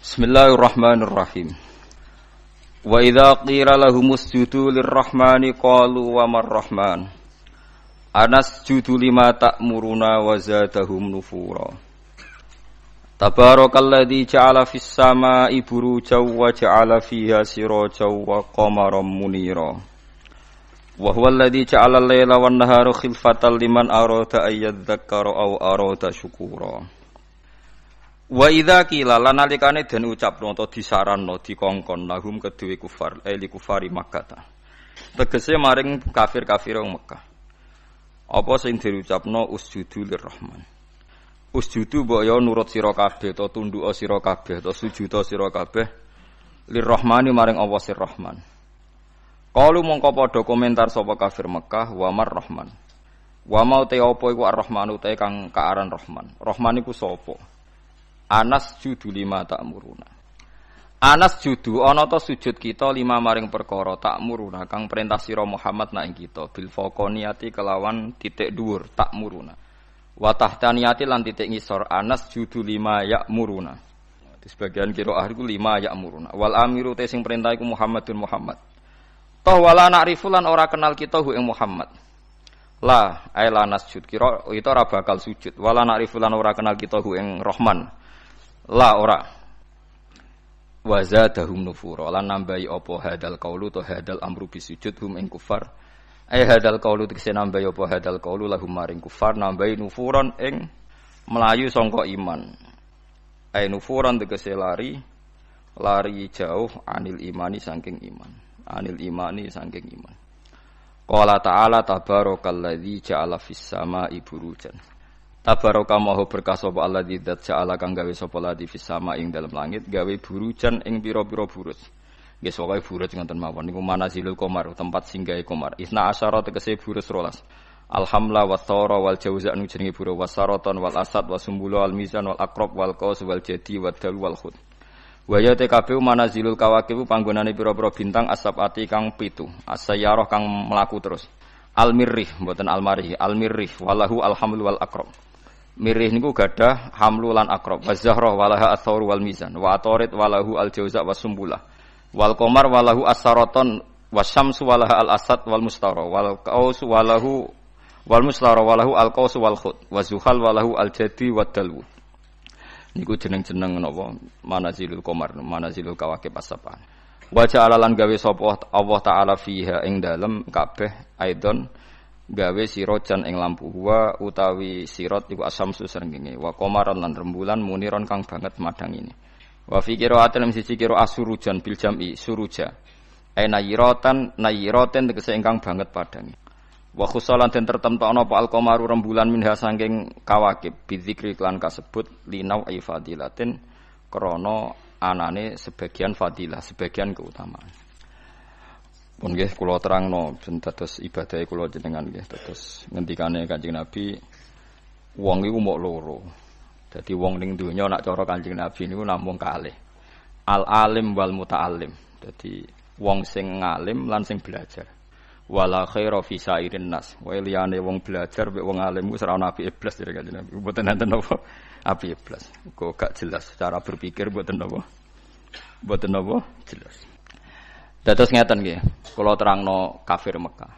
Bismillahirrahmanirrahim. Wa idza qila lahumus judu lirrahmani qalu wa marrahman. Anasjudu lima ta'muruna wa zadahum nufura. Tabarakalladzi ja'ala fis samaa'i burujan wa ja'ala fiha sirajan wa qamaran munira. Wa huwa alladzi ja'ala al-laila wan nahara khilfatan liman arada ay yadhakkara aw arada syukura. Wa idza qila lan nalikane den ucapno utawa disaranno dikongkon lahum kedue kufar li kufari Makkah. Tegese maring kafir-kafir wong Mekah. Apa sing diucapno usjudu lirrahman. Usjudu mbok ya nurut sira kabeh to tunduk sira kabeh to sujud sira kabeh lirrahmani maring Allah sir Rahman. Qalu mongko padha komentar sapa kafir Mekah wa marrahman. Wa mau te apa iku ar-rahman utahe kang kaaran Rahman. Rahman iku sapa? Anas judu lima ta'muruna. Anas judu ana ta sujud kita lima maring perkara ta'muruna kang perintah sira Muhammad nak ing kita bil faqoniyati kelawan titik dhuwur ta'muruna. Wa tahtaniyati lan titik ngisor anas judu lima ya'muruna. Di sebagian qiraah iku lima ya'muruna. Wal amiru te sing perintah iku Muhammadun Muhammad. Toh wala na'rifu lan ora kenal kita hu ing Muhammad. La ay la nasjud kira itu ora bakal sujud. Wala na'rifu lan ora kenal kita hu ing Rahman. La ora wa zadahum nufura lan nambahi apa hadal qaulu to hadal amru bisujud hum ing kufar hadal qaulu tekse nambahi apa hadal qaulu lahum maring kufar nambahi nufuran ing melayu sangka iman nufuran tegese lari jauh anil imani saking iman qala ta'ala tabarakalladzi ja'ala fis samaa'i burujan. Tabaraka maha berkah sapa alladzi dzat ja'ala kang gawe sapa ladi fis sama ing dalem langit gawe burujan ing pira-pira buruj. Nggih pokoke buruj ngoten mawon niku manazilul qamar tempat singgahe qamar. Isna asyara tegese buruj 12. Alhamla wa thara wal jauza nu jenenge buruj wasaraton wal asad wasumbulu al mizan wal aqrab wal qaus wal jadi wal dal wal khut. Wa ya TKP manazilul kawakib panggonane pira-pira bintang asabati kang 7. As-sayyarah kang mlaku terus. Al-mirrih mboten al-marih al-mirrih walahu alhamlu wal aqrab. Mirih niku gadah hamlu lan akrab wa zahrah walaha athawr wal mizan wa atarid walahu al jauza wasumbulah wal qamar walahu as-saraton wasyamsu walaha al asad wal mustara wal qaus walahu wal mustara walahu al qaus wal khut wa zuhal walahu al jadi wad dalwu. Niku jeneng-jeneng napa manazilul qamar manazilul kawakib as-sab'ah. Wa ja'ala lan gawe sapa Allah taala fiha ing dalem kabeh aidon gawe sirojan ing lampu wa utawi sirot iku asamsu srengenge wa qamaran lan rembulan muniron kang banget madang ini wa fi qira'atin siji qira asurujan bil jam'i suruja nayiratan tegese ingkang banget padange wa khusalan den tertemtokno apa al qamaru rembulan minha saking kawakib bidzikri lan kasebut linau ai fadilatin krana anane sebagian fadilah sebagian keutamaan. Pun nggih kula terangno ben dados ibadah kula jenengan nggih dados ngendikane Kanjeng Nabi wong iku mok loro. Dadi wong ning donya nak cara Kanjeng Nabi niku namung kalih. Al alim wal muta'allim. Dadi wong sing ngalim lan sing belajar. Wala khaira fi sairin nas. Wae liyane wong belajar mek wong alim ku ora ana apike blas dari Kanjeng Nabi. Mboten enten apa apike blas. Kok gak jelas cara berpikir mboten apa. Mboten apa jelas. Dados ngeten nggih, kula terangno kafir Mekah.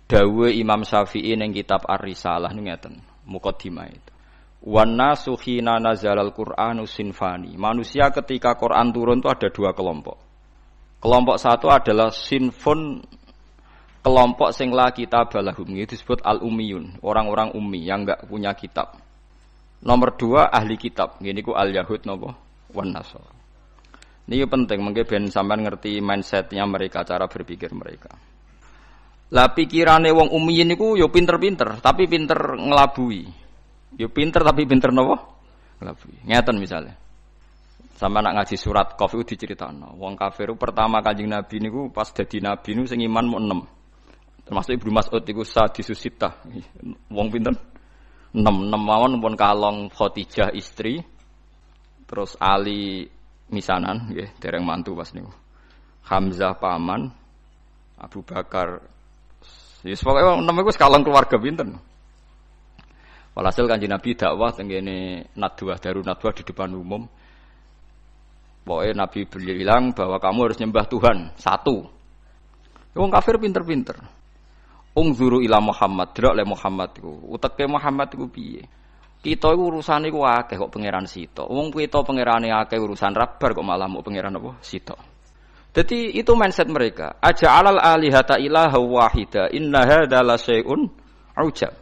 Dawuh Imam Syafi'i ning kitab Ar-Risalah niku ngeten, mukadimah itu. Wan nasu khina nazalal Qur'anu sinfani. Manusia ketika Quran turun itu ada dua kelompok. Kelompok satu adalah sinfun, kelompok sing la kitab balahum, itu disebut al-ummiyun, orang-orang ummi yang enggak punya kitab. Nomor dua ahli kitab, niku al-yahud napa wan nasara. Ini penting, mungkin ben sampean ngerti mindsetnya mereka, cara berpikir mereka. Lah pikirane wong ummiyin niku yo pinter-pinter, tapi pinter ngelabui. Yo pinter tapi pinter napa? Ngelabui. Ngeten misalnya. Sampeyan nak ngaji surat Qaf iku diceritakno. Wong kafir pertama Kanjeng Nabi niku pas dadi nabi niku sing iman mung 6. Termasuk Ibnu Mas'ud iku sadisus sitah. Wong pinter 6 mawon pun kalong Khadijah istri. Terus Ali misanan nggih dereng mantu pas niku. Hamzah paman, Abu Bakar. Wis pokoke nemu iku sekalong keluarga pinten. Walhasil Kanjeng Nabi dakwah teng kene nadwah darun nadwah di depan umum. Pokoknya Nabi bilang bahwa kamu harus nyembah Tuhan satu. Wong kafir pinter-pinter. Ungzuru ila Muhammad, delok le Muhammad iku. Uteke Muhammad iku piye? Kita iku urusane iku akeh kok pangeran sitok. Wong kita pangerane akeh urusan rabar kok malah mau pangeran apa? Sitok. Jadi itu mindset mereka. Aja'alal alihata ilaha wahida. Inna hadza la syai'un ujab.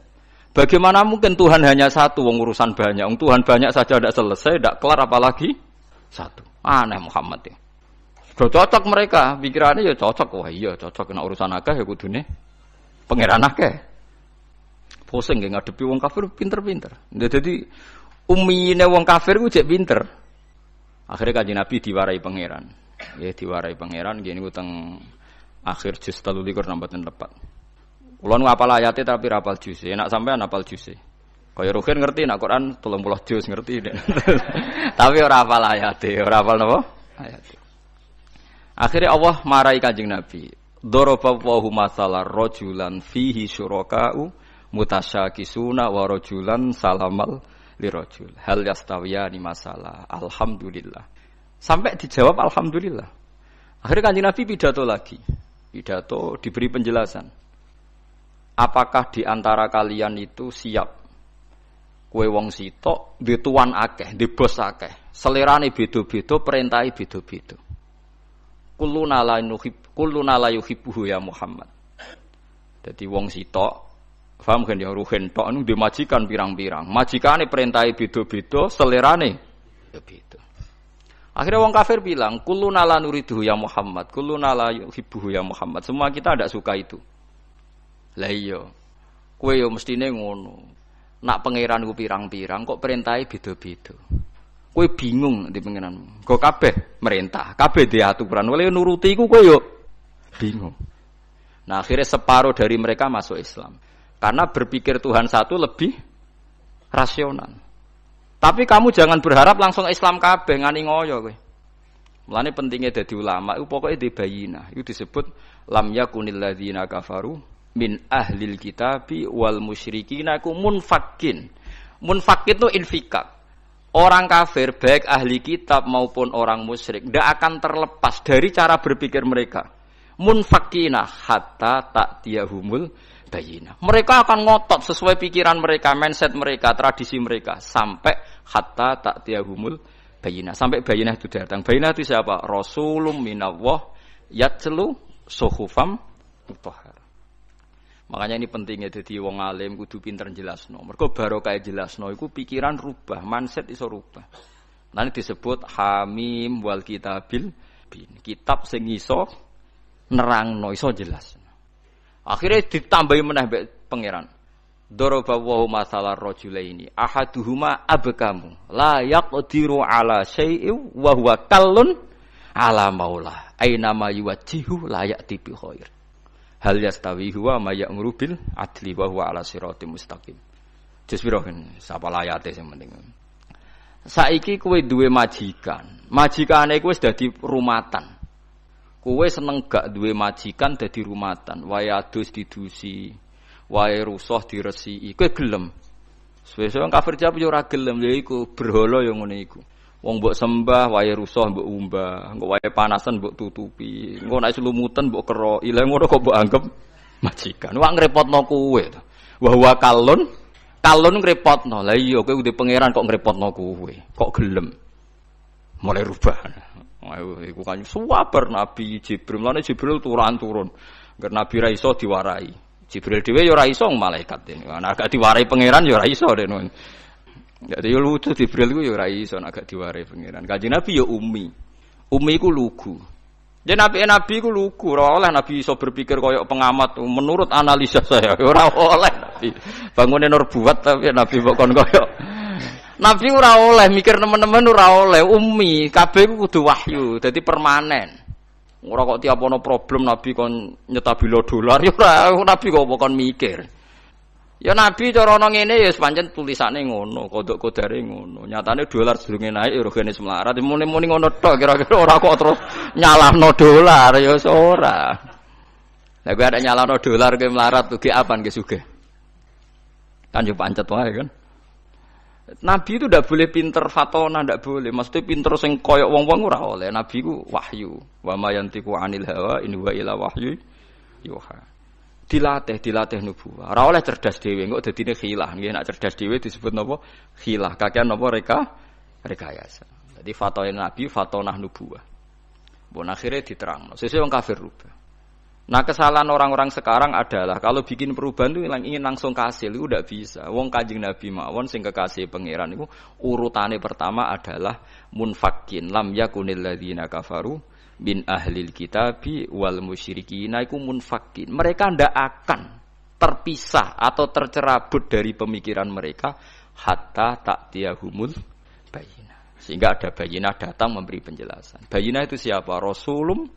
Bagaimana mungkin Tuhan hanya satu, wong urusan banyak. Wong Tuhan banyak saja tidak selesai, tidak kelar apalagi satu. Aneh Muhammad ya. Sudah cocok mereka, pikirannya ya cocok. Wah iya cocok kena urusan akeh ya kudune pangeran akeh. Pusing nggih ngadepi wong kafir pinter-pinter. Jadi ummine wong kafir ku jek pinter. Akhirnya Kanjeng Nabi diwarai pangeran. Nggih diwarai pangeran nggih niku teng akhir juz 13 nambahan lepat. Kula nu hafal ayate tapi ra hafal juz. Enak sampean hafal juz. Kaya Ruhin ngerti nek Quran 30 juz ngerti. Tapi ora hafal ayate, ora hafal napa? Ayate. Akhirnya Allah marahi Kanjeng Nabi. Daraballahu mathalan rajulan fihi syuraka'u mutasyakisuna wa rajulan salamal lirajul. Hal yastawiyani masalah. Alhamdulillah. Sampai dijawab alhamdulillah. Akhirnya Kanjeng Nabi pidato lagi. Pidato diberi penjelasan. Apakah di antara kalian itu siap kowe wong sitok, duwe tuan akeh, duwe bos akeh. Selerane beda-beda, perintahe beda-beda. Kulluna la yuhibbuhu ya Muhammad. Dadi wong sitok, paham kan ya Ruhin tok anu duwe majikan pirang-pirang. Majikane perintahe beda-beda, selerane beda-beda. Akhirnya wong kafir bilang, kulluna la nuriduhu ya Muhammad, kulluna la yuhibbuhu ya Muhammad. Semua kita tidak suka itu. Lah iya. Kowe yo mestine ngono. Nak pangeran ku pirang-pirang kok perintahe beda-beda. Kowe bingung di pangeranmu. Kok kabeh merintah, kabeh di aturan. Oleh nuruti iku kowe yo bingung. Nah, akhirnya separuh dari mereka masuk Islam. Karena berpikir Tuhan satu lebih rasional. Tapi kamu jangan berharap langsung Islam kabeh ngani ngoyo kowe. Mulane pentingnya dadi ulama iku pokoke dibayina. Itu disebut lam yakunil ladzina kafaru min ahlil kitabi wal musyrikina ku munfakin. Munfakin itu infikak. Orang kafir baik ahli kitab maupun orang musyrik tidak akan terlepas dari cara berpikir mereka. Munfakina hatta ta'tiyahumul bayina. Mereka akan ngotot sesuai pikiran mereka, mindset mereka, tradisi mereka sampai hatta ta'tiyahumul bayina. Sampai bayina itu datang. Bayina itu siapa? Rasulun minallah yatlu suhufam mutahhar. Makanya ini pentingnya jadi wong alim kudu pinter jelasno. Mergo barokah jelasno iku pikiran rubah, mindset iso rubah. Nanti disebut Hamim wal kitabil bin. Kitab sing iso nerangno iso jelas. Akhirnya ditambahi meneh mbek pangeran. Daraba wa masalar rajulaini ahaduhuma abkamu la yaqdiru ala syai'in wa huwa kallun ala maula aina ma yuwajjihu la ya'ti bi khair. Hal yastawi huwa may ya'muru bil adli wa huwa ala siratim mustaqim. Jisbirohen sapa layate sing penting. Saiki kowe duwe majikan. Majikane kowe wis dadi rumatan. Kowe seneng gak duwe majikan dadi rumatan, wae adus didusi, wae rusuh diresiki. Kowe gelem. Suwe-suwe kafir jawab yo ora gelem, lha iku berhala yo ngene iku. Wong mbok sembah wae rusuh mbok umbah, engko wae panasan mbok tutupi, engko nek selumutan mbok keroki. Lah ngono kok mbok anggap majikan. Wak ngrepotno kowe to. Wa huwa kalun ngrepotno. Lah iya kowe udah pangeran kok ngrepotno kowe. Kok gelem. Mulai rubah. Ayo iku kan sabar Nabi Jibril. Lan Jibril turun. Agar Nabi ra iso diwarai. Jibril dhewe ya ora iso malaikat ini. Nek gak diwarai pangeran ya ora iso den. Jadi lucu Jibril ku ya ora iso nek gak diwarai pangeran. Kanjeng Nabi ya ummi. Ummi ku lugu. Jadi nabi ku lugu, ora oleh Nabi iso berpikir koyok pengamat. Menurut analisa saya ora oleh Nabi. Bangune nur buat tapi Nabi kok kon koyok. Nabi ora oleh mikir teman-teman ora oleh ummi. Kabeh ku kudu wahyu, dadi permanen. Ora kok tiap ono problem Nabi kon nyetabilo dolar ya ora Nabi kok kon mikir. Ya Nabi cara ana ngene ya pancen tulisane ngono, kodok-kodare ngono. Nyatane dolar sedurunge naik ya regane semlarat. Muni-muni ngono tok kira-kira ora kok terus nyalahno dolar ya ora. Lah kowe ada nyalahno dolar kowe melarat ugi apan ge sugih. Kan yo pancet wae kan. Nabi itu ndak boleh pinter fatona, ndak boleh. Maksudnya pinter sing koyok wong-wong ora oleh. Nabi ku wahyu. Wa ma yantiqu 'anil hawa in huwa illa wahyu yuha. Dilatih nubuwah. Ora oleh cerdas dhewe, engko dadine khilah. Nggih nek cerdas dhewe disebut napa? Khilah. Kakean napa rekayasa. Jadi fatona Nabi, fatonah nubuwah. Bon akhirnya diterangno. Sesuk wong kafir rubah. Nah kesalahan orang-orang sekarang adalah kalau bikin perubahan itu ingin langsung kasil itu tidak bisa. Wong Kanjeng Nabi mawon sing kekasih pangeran itu urutane pertama adalah munfakin lam yakunil ladzina kafaru bin ahlil kitabi wal musyrikin iku munfakin. Mereka ndak akan terpisah atau tercerabut dari pemikiran mereka hatta ta'tiyahumul bayyinah. Sehingga ada bayyinah datang memberi penjelasan. Bayyinah itu siapa? Rasulum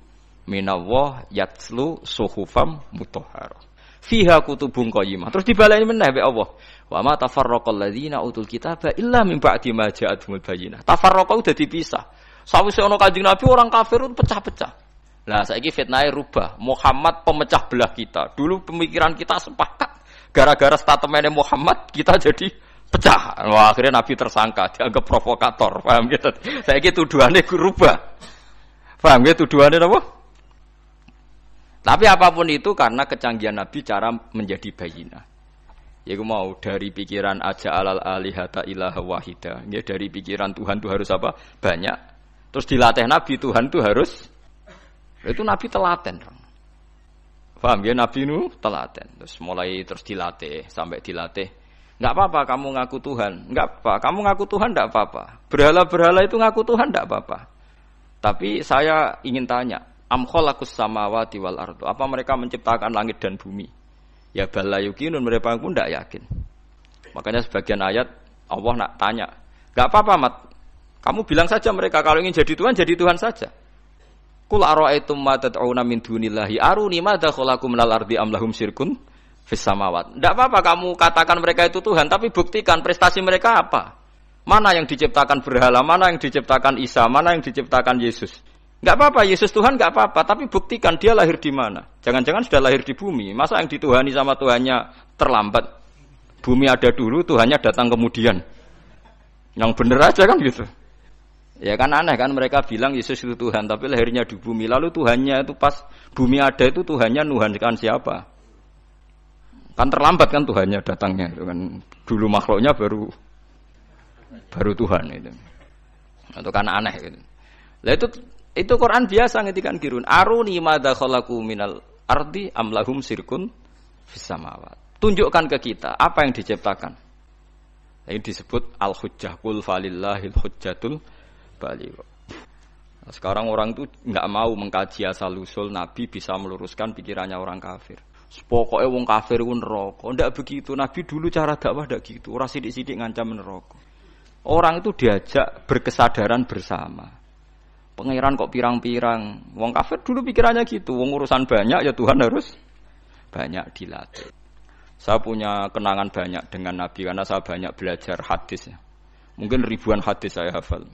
minallah yatslu suhufam mutahharah fiha kutubun qayyimah. Terus dibaleni meneh be Allah. Wa ma tafarraqal ladzina utul kitaba illa min ba'di ma ja'atuhumul bayyinah. Tafarraqa udah dipisah. Sawise ana Kanjeng Nabi orang kafir itu pecah-pecah. Lah saiki fitnahe rubah. Muhammad pemecah belah kita. Dulu pemikiran kita sepakat. Gara-gara statementnya Muhammad kita jadi pecah. Wah, akhirnya Nabi tersangka, dianggap provokator. Paham gitu. Saiki tuduhane rubah. Paham gitu tuduhane apa? Tapi apapun itu karena kecanggihan Nabi cara menjadi bayinah. Yaitu mau dari pikiran aja alal alihata ilaha wahida. Ya, dari pikiran Tuhan itu harus apa? Banyak. Terus dilatih Nabi Tuhan itu harus. Itu Nabi telaten. Paham ya Nabi itu telaten. Terus mulai terus dilatih sampai dilatih. Enggak apa-apa kamu ngaku Tuhan. Enggak apa. Kamu ngaku Tuhan enggak apa-apa. Berhala-berhala itu ngaku Tuhan enggak apa-apa. Tapi saya ingin tanya. Am khalaqus samawati wal ardu. Apa mereka menciptakan langit dan bumi? Ya bala yuqinun, mereka pun tidak yakin. Makanya sebagian ayat Allah nak tanya, enggak apa-apa Mat. Kamu bilang saja mereka kalau ingin jadi Tuhan saja. Qul ara'aitum ma tad'una min dunillahi aruni madza khalaqu minal ardi am lahum syirkun fis samawat. Enggak apa-apa kamu katakan mereka itu Tuhan, tapi buktikan prestasi mereka apa? Mana yang diciptakan berhala, mana yang diciptakan Isa, mana yang diciptakan Yesus? Enggak apa-apa, Yesus Tuhan enggak apa-apa, tapi buktikan dia lahir di mana. Jangan-jangan sudah lahir di bumi. Masa yang dituhani sama Tuhannya terlambat? Bumi ada dulu, Tuhannya datang kemudian. Yang benar aja kan gitu. Ya kan aneh kan mereka bilang Yesus itu Tuhan, tapi lahirnya di bumi. Lalu Tuhannya itu pas bumi ada itu Tuhannya nuhankan siapa? Kan terlambat kan Tuhannya datangnya. Itu kan dulu makhluknya baru Tuhan itu. Itu kan aneh gitu. Lah itu Quran biasa ngetikan kirun. Aruni madza khalaqu minal ardi am lahum sirkun fis samawat. Tunjukkan ke kita apa yang diciptakan. Ini disebut al-hujjah qul falillahil hujjatul baligh. Nah, sekarang orang itu enggak mau mengkaji asal-usul Nabi bisa meluruskan pikirannya orang kafir. Pokoknya wong kafir ku neraka. Ndak begitu. Nabi dulu cara dakwah ndak gitu. Ora sithik-sithik ngancam neraka. Orang itu diajak berkesadaran bersama. Pangeran kok pirang-pirang. Wong kafir dulu pikirannya gitu. Wong urusan banyak ya Tuhan harus banyak dilatih. Saya punya kenangan banyak dengan Nabi karena saya banyak belajar hadis ya. Mungkin ribuan hadis saya hafal.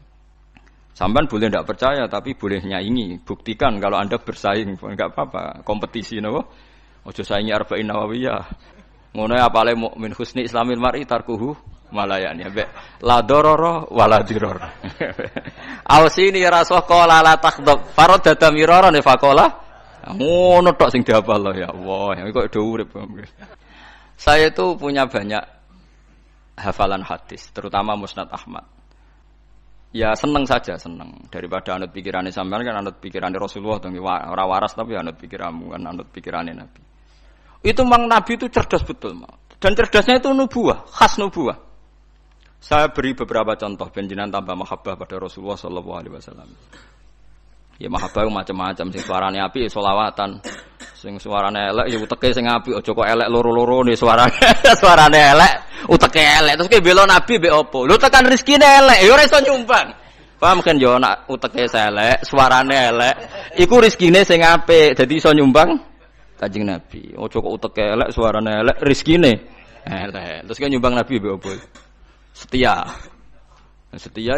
Sampean boleh tidak percaya tapi boleh nyaingi. Buktikan kalau Anda bersaing. Enggak apa-apa. Kompetisi napa? Ojo saingi arba'in nawawiyah. Ngono ya apale mukmin husni islamil mar'i tarkuhu malayani mbek la dororo wala diror. Ausini rasul qala la takhdab faradada mirara ne faqala ngono tok sing dihafal ya Allah ya kok do urip. Saya itu punya banyak hafalan hadis terutama Musnad Ahmad. Ya seneng saja seneng daripada anut pikirannya sampean kan anut pikirannya Rasulullah dong ora waras tapi anut pikiranmu kan anut pikirannya Nabi. Itu memang Nabi itu cerdas betul dan cerdasnya itu nubuwah khas nubuwah. Saya beri beberapa contoh benjenan tambah mahabbah pada Rasulullah sallallahu alaihi wasallam. Ya mahabbah macam-macam sing suarane apik selawatan, sing suarane elek ya uteke sing apik aja kok elek loro-loro ne suarane elek, uteke elek terus ki bela Nabi mbek opo? Lho tekan rezekine elek ya ora iso nyumbang. Paham kan yo nak uteke elek, suarane elek, iku rezekine sing apik dadi iso nyumbang Kanjeng Nabi. Aja kok uteke elek, suarane elek, rezekine elek. Terus ki nyumbang Nabi mbek opo? Setia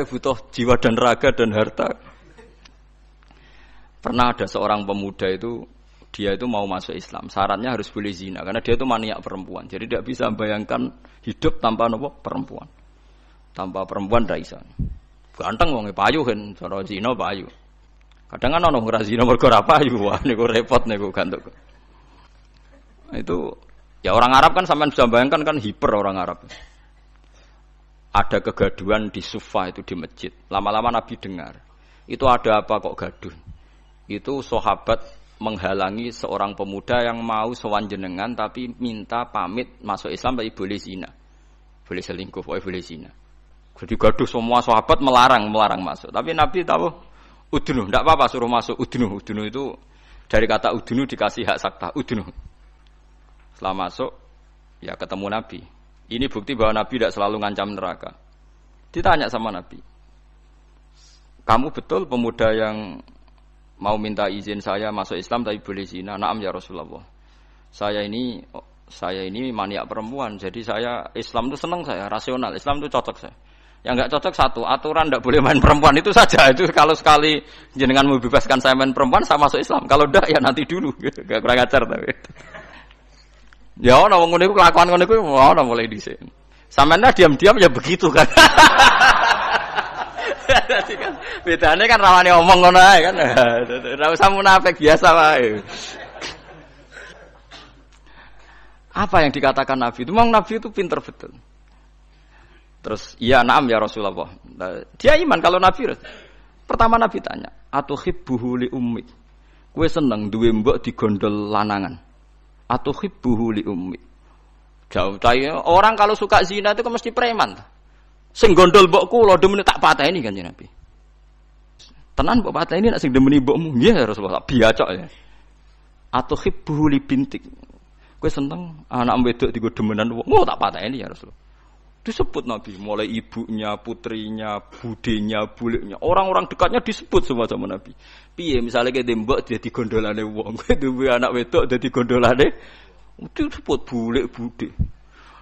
butuh jiwa dan raga dan harta. Pernah ada seorang pemuda itu dia itu mau masuk Islam, syaratnya harus boleh zina karena dia itu maniak perempuan, jadi tidak bisa membayangkan hidup tanpa perempuan. Tanpa perempuan ndak iso. Ganteng wong payu kan, cara zina payu. Kadang kan ana wong ora zina mergo ora payu, wah niku repot niku gantuk. Itu ya orang Arab kan sampean bisa bayangkan kan hiper orang Arab. Ada kegaduhan di Sufa itu di masjid. Lama-lama Nabi dengar. Itu ada apa kok gaduh? Itu sahabat menghalangi seorang pemuda yang mau sowan jenengan tapi minta pamit masuk Islam tapi boleh zina. Boleh selingkuh, boleh zina. Jadi gaduh semua sahabat melarang masuk. Tapi Nabi tahu udunu, tidak apa-apa suruh masuk udunu. Udunu itu dari kata udunu dikasih hak sakta udunu. Setelah masuk ya ketemu Nabi. Ini bukti bahwa Nabi tidak selalu ngancam neraka. Ditanya sama Nabi, kamu betul pemuda yang mau minta izin saya masuk Islam tapi boleh zina? Naam ya Rasulullah. Saya ini maniak perempuan. Jadi saya Islam itu senang saya, rasional. Islam itu cocok saya. Yang enggak cocok satu, aturan tidak boleh main perempuan itu saja. Itu kalau sekali jenengan mau bebaskan saya main perempuan, saya masuk Islam. Kalau enggak ya nanti dulu. Enggak kurang ajar tapi. Ya ana wong ngene iku kelakuan ngono iku ana mulai dhisik. Sampeyan diam-diam ya begitu kan. Jadi kan bedane kan rawane omong ngono ae kan. Ora usah munafik biasa wae. Apa yang dikatakan Nabi itu? Memang Nabi itu pinter betul. Terus, iya na'am ya Rasulullah. Dia iman kalau Nabi. Pertama Nabi tanya, atuhibbuhu li ummik. Kowe seneng duwe mbok digondol lanangan. Atuhibbuhu li ummik. Jauh tanya, orang kalau suka zina itu kan mesti preman. Sing gondol mbokku lho demene tak pateni kan ya Nabi. Tenan mbok pateni nek sing demeni mbokmu. Nggih ya Rasulullah, biacok ya. Atuhibbuhu li bintik. Kowe seneng anak wedok digo demenan wong. Oh tak pateni ya Rasulullah. Disebut Nabi, mulai ibunya, putrinya, budenya, buliknya, orang-orang dekatnya disebut semua sama Nabi. Piye misalnya kayak dembok dia digondolane wong, duwe anak wedok dia digondolane, disebut bulik bude.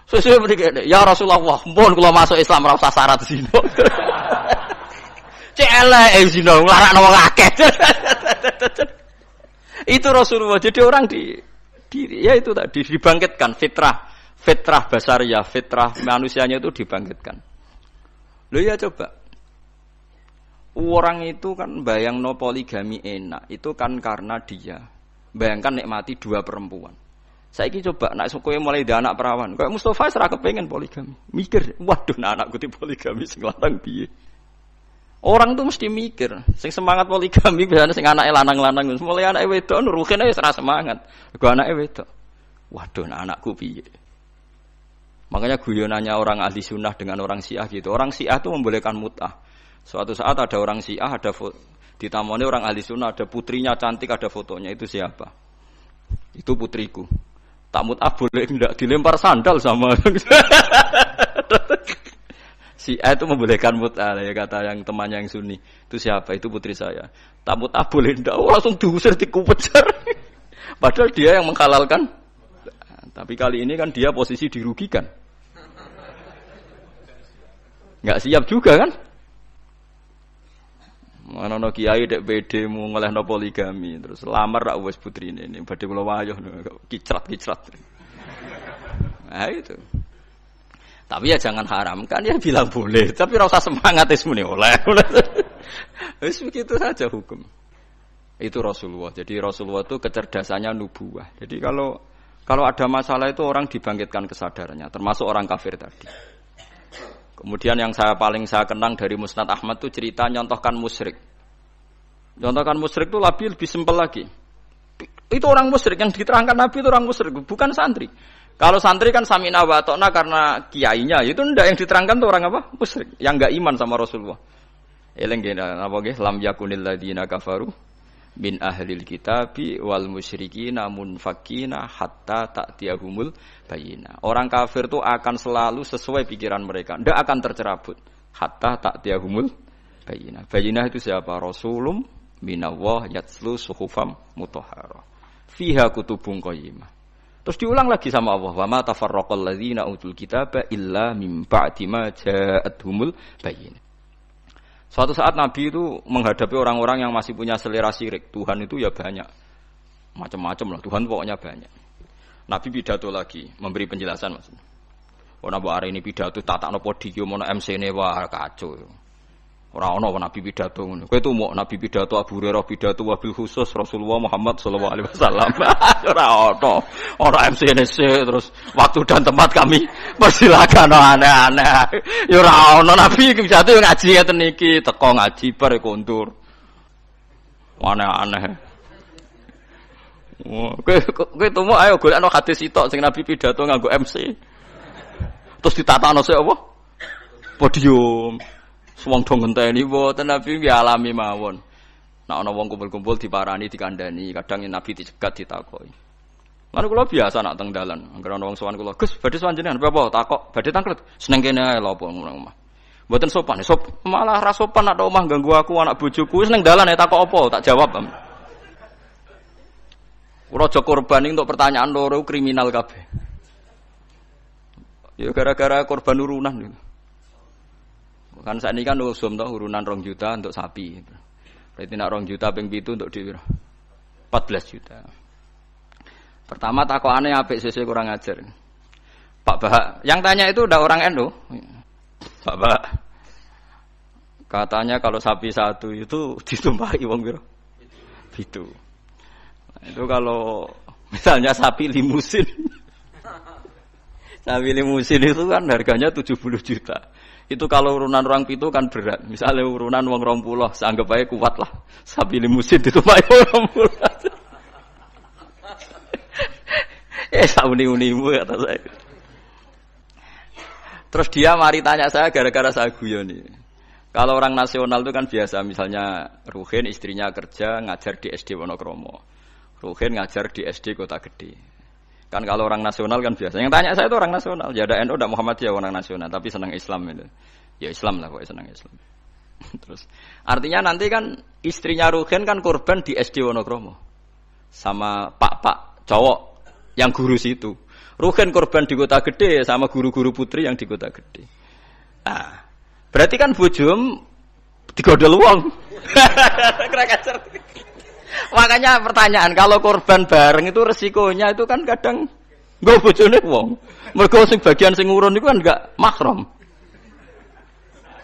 Sesuai begini, ya Rasulullah, mohon kalau masuk Islam rasa syarat zina. Celek zina, nglarakno wong akeh. Itu Rasulullah. Jadi orang ya itu tadi dibangkitkan fitrah basariyah, fitrah manusianya itu dibangkitkan. Loh ya coba. Orang itu kan bayangno poligami enak, itu kan karena dia bayangkan nikmati dua perempuan. Saiki coba nek kowe mulai dia anak perawan, kayak Mustafa ora kepengin poligami. Mikir, waduh anakku di poligami sing lanang piye. Orang tuh mesti mikir, sing semangat poligami biasanya sing anake lanang-lanang, mulai anake wedok nuruhine wis ora semangat. Go anake wedok. Waduh anakku piye. Makanya guyonannya orang ahli sunnah dengan orang syiah gitu. Orang syiah itu membolehkan mut'ah. Suatu saat ada orang syiah, ada ditamoni orang ahli sunnah, ada putrinya cantik, ada fotonya. Itu siapa? Itu putriku. Tak mut'ah boleh enggak dilempar sandal sama. Syiah itu membolehkan mut'ah ya kata yang temannya yang sunni. Itu siapa? Itu putri saya. Tak mut'ah boleh enggak? Oh, langsung diusir, dikupejar. Padahal dia yang menghalalkan. Tapi kali ini kan dia posisi dirugikan. Enggak siap juga kan? Mana no kiai dek BD mu ngelehno poligami terus lamar rak wis putrine ini badhe kula wayah kicrat. Nah itu. Tapi ya jangan haramkan ya bilang boleh, tapi ora usah semangat wis muni oleh. Wis begitu saja hukum. Itu Rasulullah. Jadi Rasulullah itu kecerdasannya nubuwah. Jadi kalau ada masalah itu orang dibangkitkan kesadarannya, termasuk orang kafir tadi. Kemudian yang paling saya kenang dari Musnad Ahmad itu cerita nyontohkan musyrik. Nyontohkan musyrik itu lebih simpel lagi. Itu orang musyrik yang diterangkan Nabi itu orang musyrik, bukan santri. Kalau santri kan samina wa ta'na karena kiainya, itu ndak yang diterangkan itu orang apa? Musyrik, yang enggak iman sama Rasulullah. Eling apa nggih lam yakunil ladina kafaru min ahlil kitabi wal musyrikina munfakina hatta ta'tiyahumul bayyinah. Orang kafir itu akan selalu sesuai pikiran mereka, tidak akan tercerabut hatta ta'tiyahumul bayyinah. Bayyinah itu siapa? Rasulum minallah yatslu suhufam mutahharah fiha kutubun qayyimah. Terus diulang lagi sama Allah, wa ma tafarraqal ladzina utul kitaba illa mim ba'di ma ja'atuhumul bayyinah. Suatu saat Nabi itu menghadapi orang-orang yang masih punya selera syirik. Tuhan itu ya banyak. Macam-macam lah. Tuhan pokoknya banyak. Nabi pidato lagi. Memberi penjelasan maksudnya. Ora mbok areni pidato tatakno podium ono MC-ne wah kacau. Ora ono nabi pidato ngono. Kowe tumuk nabi pidato Abu Hurairah pidato wabil khusus Rasulullah Muhammad sallallahu alaihi wasallam. Ora ono. Ora MC-ne terus waktu dan tempat kami persilakan aneh-aneh. Ya ora ono nabi pidato ngaji ngeten iki, teko ngaji bar kontur. Aneh-aneh. Kowe tumuk ayo golekno hadis sitok sing nabi pidato nganggo MC. Terus ditatakno sik apa? Podium. Wong do ngenteni mboten Nabi alami mawon. Nek ana wong kumpul-kumpul diparani dikandani, kadang Nabi dicegat ditakoki. Lan kula biasa nak teng dalan, anggere ana wong sowan kula, "Gus, badhe sowan jenengan apa takok? Badhe tangklet." Seneng kene ae lho apa ngono omah. Mboten sopan, malah ra sopan nak omah ganggu aku anak bojoku, seneng dalan ae takok apa, tak jawab. Ora aja korban untuk pertanyaan loro kriminal kabeh. Ya gara-gara korban urunan gitu. Kan saat ini kan usum toh urunan 2 juta untuk sapi. Berarti nak 2 juta ping 7 untuk dhewe 14 juta. Pertama takokane apik sesuk kurang ajar. Pak Bahak, yang tanya itu udah orang NU. Pak Bahak. Katanya kalau sapi satu itu ditumpahi wong piro? 7. Nah, itu kalau misalnya sapi limusin. Sapi limusin itu kan harganya 70 juta. Itu kalau urunan orang pitu kan berat. Misalnya urunan wong 20, seanggap aja kuat lah. Sapi limusin ditumpahi wong 20. Sauni-unimu kata saya. Terus dia mari tanya saya gara-gara saya guyon. Kalau orang nasional itu kan biasa. Misalnya Ruhin istrinya kerja ngajar di SD Wonokromo. Ruhin ngajar di SD Kota Gede. Kan kalau orang nasional kan biasa. Yang tanya saya itu orang nasional. Ya ada NU, ada Muhammadiyah orang nasional, tapi senang Islam itu. Ya Islam lah, kok senang Islam. Terus artinya nanti kan istrinya Ruhin kan korban di SD Wonokromo. Sama pak cowok yang guru situ. Ruhin korban di Kota Gede sama guru-guru putri yang di Kota Gede. Nah, berarti kan bojom digodol wong. Makanya pertanyaan kalau korban bareng itu resikonya itu kan kadang nggo bojone wong. Mergo sing bagian sing ngurun iku kan enggak mahram.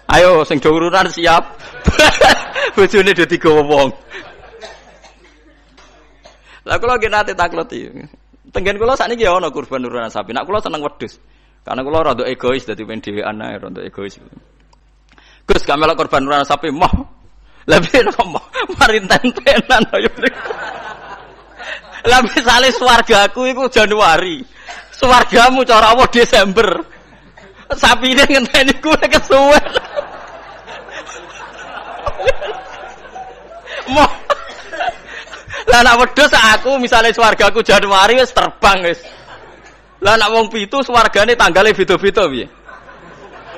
Ayo sing do urunan siap. Bojone do digawa wong. Lah kula nggih nate taklot iki. Tenggen kula sakniki ya ana korban urunan sapi. Nek kula seneng wedhus. Karena kula rada egois dadi pengen dhewean ae rada egois. Gus gak melok korban urunan sapi mah. Lebih nopo marin tentenan ayo. Lah misale swargaku iku Januari. Swargamu cara apa Desember. Sapine ngenteni ku kesuwen. Mo. Lah nek wedhus aku misale swargaku Januari wis terbang wis. Lah nek wong pitu swargane tanggale beda-beda piye?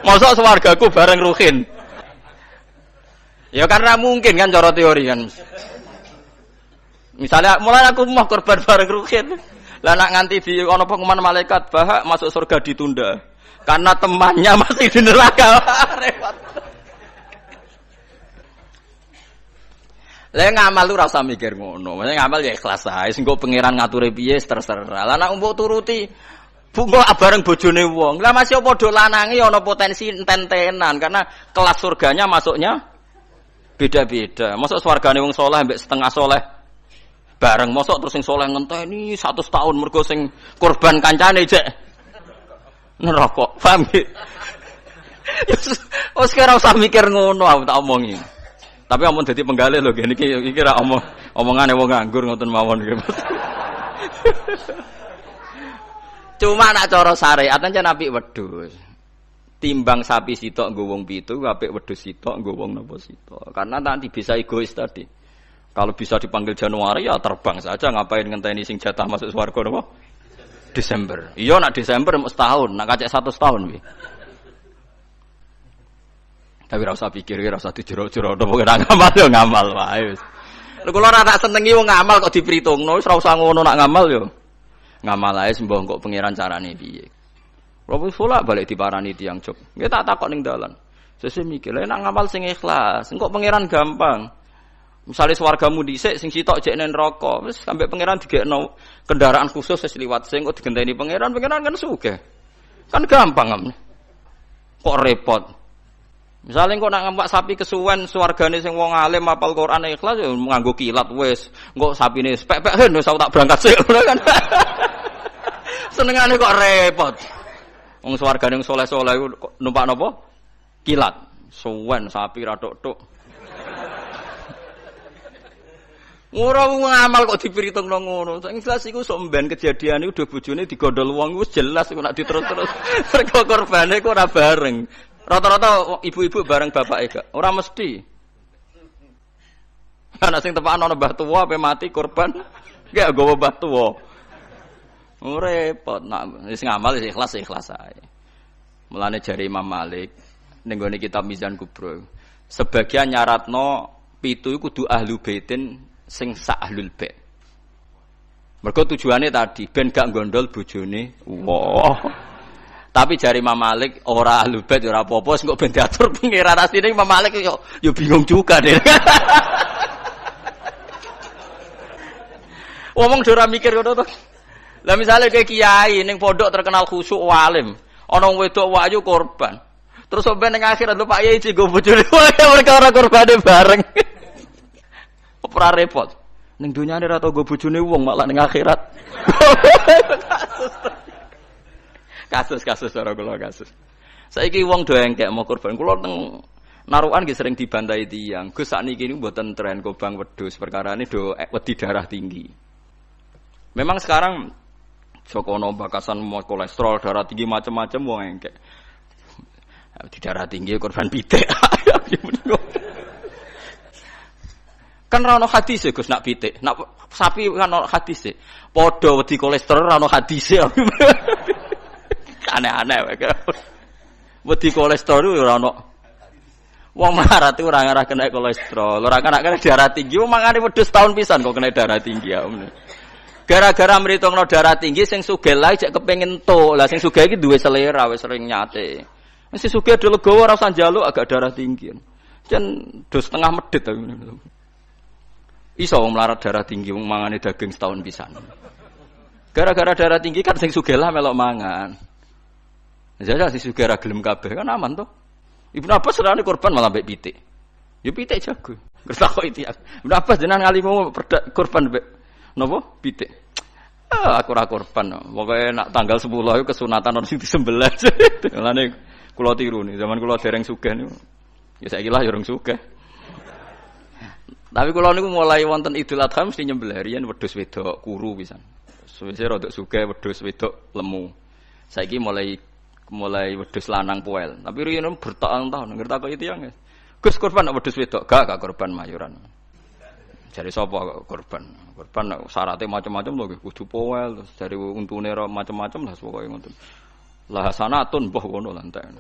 Mosok swargaku bareng Ruhin. Ya karena mungkin kan cara teori kan. Misalnya mulai aku mau korban bareng Ruhin. Lah nak nganti di ana pengumuman malaikat Bahak masuk surga ditunda. Karena temannya masih di neraka. Repot. Lah ngamal lu ora usah mikir ngono. Maksudnya ngamal ya ikhlas ae. Sing kok pangeran ngature piye terserah. Lah nak mbok turuti bungo bareng bojone wong. Lah masih padha lanange ana potensi enten-tenan karena kelas surganya masuknya beda-beda. Mosok swargane wong saleh mbek setengah saleh bareng, mosok terus sing saleh ngenteni 100 tahun mergo sing korban kancane jek neraka. Paham nggih? Wes ora usah mikir ngono aku tak omongi. Tapi amun dadi penggalih lho iki ra omongane wong nganggur ngoten mawon nggih. Cuma nak cara syariat ancen apik wedhus. Timbang sapi sitok nggo wong 7, apik wedhus sitok nggo wong napa sitok. Karena nanti bisa egois tadi. Kalau bisa dipanggil Januari ya terbang saja, ngapain ngenteni sing jatah masuk swarga napa? Desember. Iya nak Desember mesti setahun, nak kacek 100 tahun piye. Tapi ora usah pikir, ora usah dijero-jero napa kena ngamal yo ngamal wae wis. Lha kula ora tak senengi wong ngamal kok diperhitungno, wis ora usah ngono nak ngamal yo. Ngamal ae sembah kok pangeran carane piye. Wis fulak balik diparani tiyang Jog. Nggih tak takok ning dalan. Sesuk mikir, lha nek ngamal sing ikhlas, engko pangeran gampang. Misale swargamu dhisik sing sitok jek ning neraka, wis sampe pangeran digekno kendaraan khusus wis liwat sing kok digenteni pangeran kan sugih. Kan gampang. Kok repot. Misalnya kok nak ngempak sapi kesuwen swargane sing wong alim hafal Quran ikhlas ya nganggo kilat wis. Engko sapine pek-pek wis tak berangkat sik kan. Senengane kok repot. Wong swargane saleh-saleh iku numpak napa? Kilat. Suwen sapi ra tok-tok. Ora ngamal kok dipritungno ngono. Sing jelas iku sok mben kejadian iku do bojone digondol wong wis jelas iku nek diterus-terus. Mergo korbane iku ora bareng. Rata-rata ibu-ibu bareng bapake gak. Ora mesti. Ana sing tepakan ana mbah tuwa ape mati korban gak nggawa mbah tuwa. Repot nak wis ngamal wis ikhlas ae. Mulane jare Imam Malik ning gone kitab Mizan Kubra. Sebagian nyaratno 7 iku kudu ahlu baitin sing sak ahlul bait. Mergo tujuane tadi ben gak gondol bojone. Wah. Tapi jari Imam Malik ora ahlul bait ora apa-apa sing kok ben diatur pengiran asline Imam Malik yo bingung juga deh. Wong ora mikir ngono to. Lah misale kayak kiai ning pondok terkenal khusyuk alim, ana wedok wayu korban. Terus sampe ning akhirat lho Pak Yai go bojone perkara korbane bareng. Ora repot. Ning dunyane ora tau go bojone wong malah ning akhirat. Kasus cara kula kasus. Saiki wong do engkek mau korban. Kula teng narukan nggih sering dibantai tiyang. Gus sakniki niku mboten tren kobang wedhus, perkarane do wedi darah tinggi. Memang sekarang Jokono bakasan mau kolesterol, darah tinggi macam-macam wong engkek. Di darah tinggi korban pitik. Kan ra ono hadis Gus nak pitik, nak sapi kan ono hadis. Padha wedi kolesterol ra ono hadis. Aneh-aneh wae. Wedi kolesterol ora ono. Wong marat iku ora ngarah kena kolesterol, ora kena darah tinggi, wong mangane wedhus tahun pisan kok kena darah tinggi ya. Gara-gara mritungno darah tinggi sing sugih lae cek kepengin tok. Lah sing sugih iki duwe selera wis sering nyate. Mesti sugih do legowo ora usah njaluk agak darah tinggi. Jan do setengah medhit ta. Iso wong melarat darah tinggi wong mangane daging setahun pisan. Gara-gara darah tinggi kan sing sugih lah melok mangan. Jadi sing sugih ra gelem kabeh kan aman to. Ibnu Abbas serane korban malah mbek pitik. Ya pitik jago. Kertakok iki. Ibnu Abbas jenengan ngalimu korban mbek napa? Pitik. Aku ora korban. Pokoke nak tanggal 10 iku kesunatan ono sing disembelih. Mulane kula tiru nih, zaman kula dereng sugih niku. Ya saiki lah ya urung sugih. Tapi kula niku mulai wonten Idul Adha mesti nyembelih riyen wedhus wedok kuru pisan. Suwe-suwe rada sugih wedhus wedok lemu. Saiki mulai wedhus lanang poel. Tapi riyen bertahun-tahun ngerti kok itu yang. Gus korban wedhus wedok gak korban mayuran. Jare sapa korban? Korban syaratnya macam-macam lho kudu poel terus jare untune macam-macam lah pokoke ngoten. Lah sanatun mbah ngono lah entek.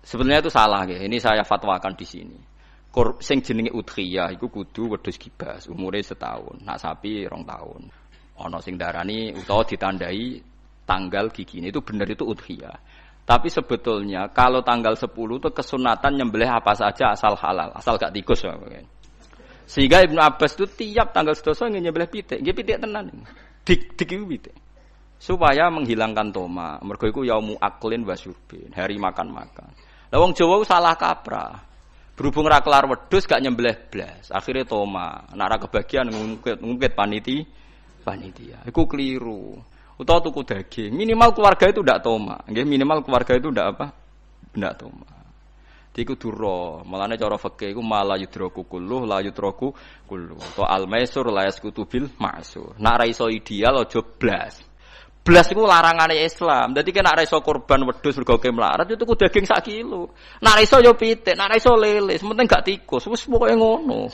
Sebenarnya itu salah nggih. Ini saya fatwakan di sini. Sing jenenge udhiyah iku kudu wedhus gibas, umure setahun. Nak sapi 2 tahun. Ana sing darani utawa ditandai tanggal gigine itu benar itu udhiyah. Tapi sebetulnya kalau tanggal 10 itu kesunatan nyembelih apa saja asal halal, asal gak tikus. Sehingga Ibnu Abbas itu tiap tanggal 11 nyembelih pitik, nggih pitik tenan. Dik pitik. Supaya menghilangkan toma. Mergo iku yaumu aklin wa syurbin, hari makan-makan. Lah wong Jawa salah kaprah. Berhubung ra kelar wedhus gak nyembelih blas, akhire toma. Nek ra kebagian ngungkit panitia. Iku keliru. Utawa tuku daging, minimal keluarga itu ndak toma. Nggih, minimal keluarga itu ndak apa? Ndak toma. Iku duro, malane cara fikih iku mala yudraku kulluh la yudraku kulluh. To al-maisur la yasqutu bil ma'sur. Nek ra iso ideal aja blas. Blas iku larangane Islam. Dadi nek ra iso korban wedhus mergo melarat itu tuku daging 1 kilo. Nek ra iso yo pitik, nek ra iso lele, sementing gak tikus. Wis pokoke ngono.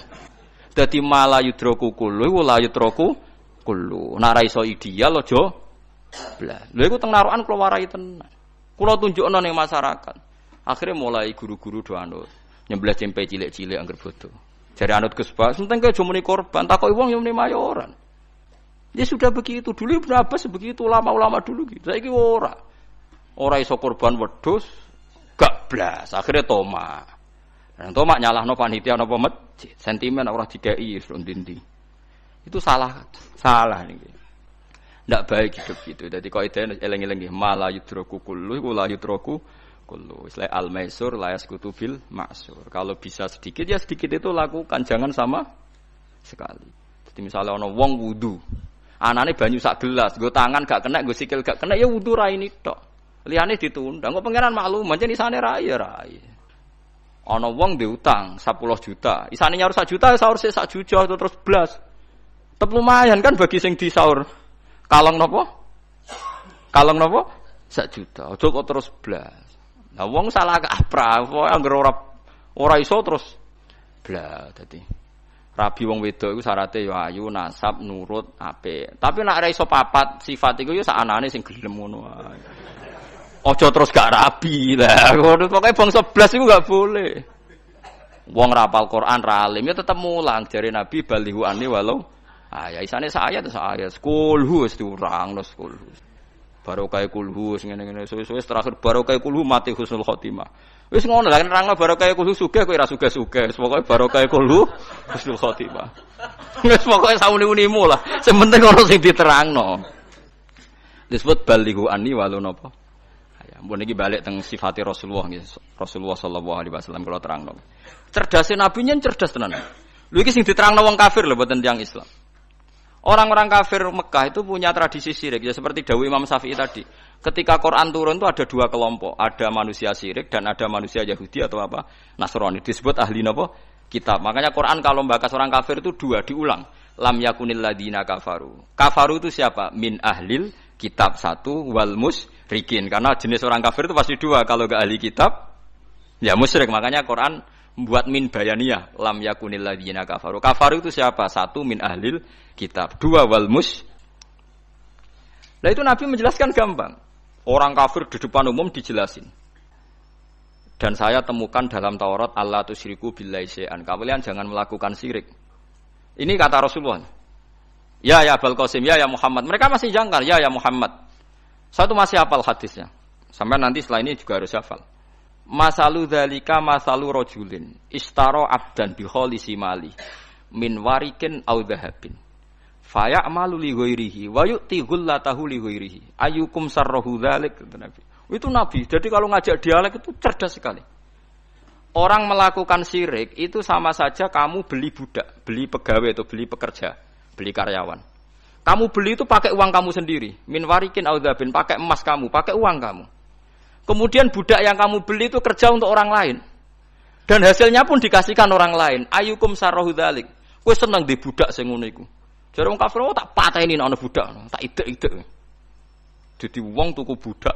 Dadi mala yudraku kulluh la yudraku kulluh. Nek ra iso ideal aja blas. Lha iku teng narukan kula warai tenan. Kula tunjukno ning masyarakat. Akhirnya mulai guru-guru do anut nyembelih tempe cilik-cilik angger bodo. Jare anut Gus Bas, penting ke jumuni korban, takoki wong yo muni mayoran. Dia sudah begitu dulu Ibnu Abbas begitu ulama-ulama dulu gitu. Saiki ora. Ora iso korban wedhus gak blas, akhirnya toma. Dan toma nyalahno panitia napa masjid, sentimen ora dikeki wis ndi. Itu salah niki. Ndak baik hidup gitu. Jadi kaidah eling-eling nggih, mala yudroku kullu iku la yudroku kullu. Istilah al-maisur la yasqutu bil ma'sur. Kalau bisa sedikit ya sedikit itu lakukan, jangan sama sekali. Jadi misalnya ana wong wudu, anane banyu sak gelas, nggo tangan gak kena, nggo sikil gak kena ya wudu ra ini tok. Liyane ditunda. Kok pangeran maklum, pancen isane ra ya ra. Ana wong diutang 10 juta, isane nyaur 1 juta sahur sik 1 juta terus blas. Tetep lumayan kan bagi sing disaur. Kalong napa? 1 juta. Aja kok terus blas. Nah wong salah kaprah, pokoke anggere ora iso terus blas dadi. Rabi wong wedok iku syaraté ya ayu, nasab, nurut, apik. Tapi nek ora iso papat sifat iku ya sakanane sing gelem ngono wae. Aja terus gak rabi lah. Pokoke bangsa blas iku gak boleh. Wong rapal Quran ra alim ya tetep mulang jare Nabi balihu ani walau ya isane saya kulhu wis diurang nos kulhu. Barokah kulhu sing ngene-ngene suwe-suwe terakhir barokah kulhu mati husnul khotimah. Wis ngono lah nerangno barokah kulhu sugih kowe ora sugih-sugih. Pokoke barokah kulhu husnul khotimah. Wis pokoke sauni-unimu lah. Sing penting ono sing diterangno. Disebut balihu ani walau napa? Ya, mbon iki balik teng sifate Rasulullah nggih. Rasulullah sallallahu alaihi wasallam kula terangno. Cerdase nabi nyen cerdas tenan. Lho iki sing diterangno wong kafir lho mboten tiyang Islam. Orang-orang kafir Mekah itu punya tradisi syirik ya seperti dawuh Imam Syafi'i tadi. Ketika Quran turun itu ada 2 kelompok, ada manusia syirik dan ada manusia Yahudi atau apa? Nasrani. Disebut ahli napa? Kitab. Makanya Quran kalau membahas orang kafir itu 2 diulang. Lam yakunil ladina kafaru. Kafaru itu siapa? Min ahlil kitab 1 wal musyrikin. Karena jenis orang kafir itu pasti 2. Kalau enggak ahli kitab ya musyrik. Makanya Quran membuat min bayaniyah lam yakunil ladina kafaru. Kafaru itu siapa? 1 min ahlil kitab, 2 wal mus. Lah itu Nabi menjelaskan gampang. Orang kafir di depan umum dijelasin. Dan saya temukan dalam Taurat Allah tusyriku billahi syai'an. Kalian jangan melakukan syirik. Ini kata Rasulullah. Ya Abul Qasim, ya Muhammad. Mereka masih jangkar, ya Muhammad. Saya itu masih hafal hadisnya. Sampai nanti setelah ini juga harus hafal. Masalu dzalika masalu rajulin istara abdan bi khalisi mali min warikin aw dhahabin. Faya'malu li ghairihi wa yu'ti ghullatahu li ghairihi. Ayyukum sarrahu dzalik kata Nabi. Itu Nabi. Jadi kalau ngajak dialek itu cerdas sekali. Orang melakukan syirik itu sama saja kamu beli budak, beli pegawai atau beli pekerja, beli karyawan. Kamu beli itu pakai uang kamu sendiri. Min warikin aw dhahabin, pakai emas kamu, pakai uang kamu. Kemudian budak yang kamu beli itu kerja untuk orang lain. Dan hasilnya pun dikasihkan orang lain. Ayyukum sarrahu dzalik. Kowe seneng di budak sing ngono iku. Jare wong kafir tak pateni nek ana budak, tak idek-idek. Jadi wong tuku budak,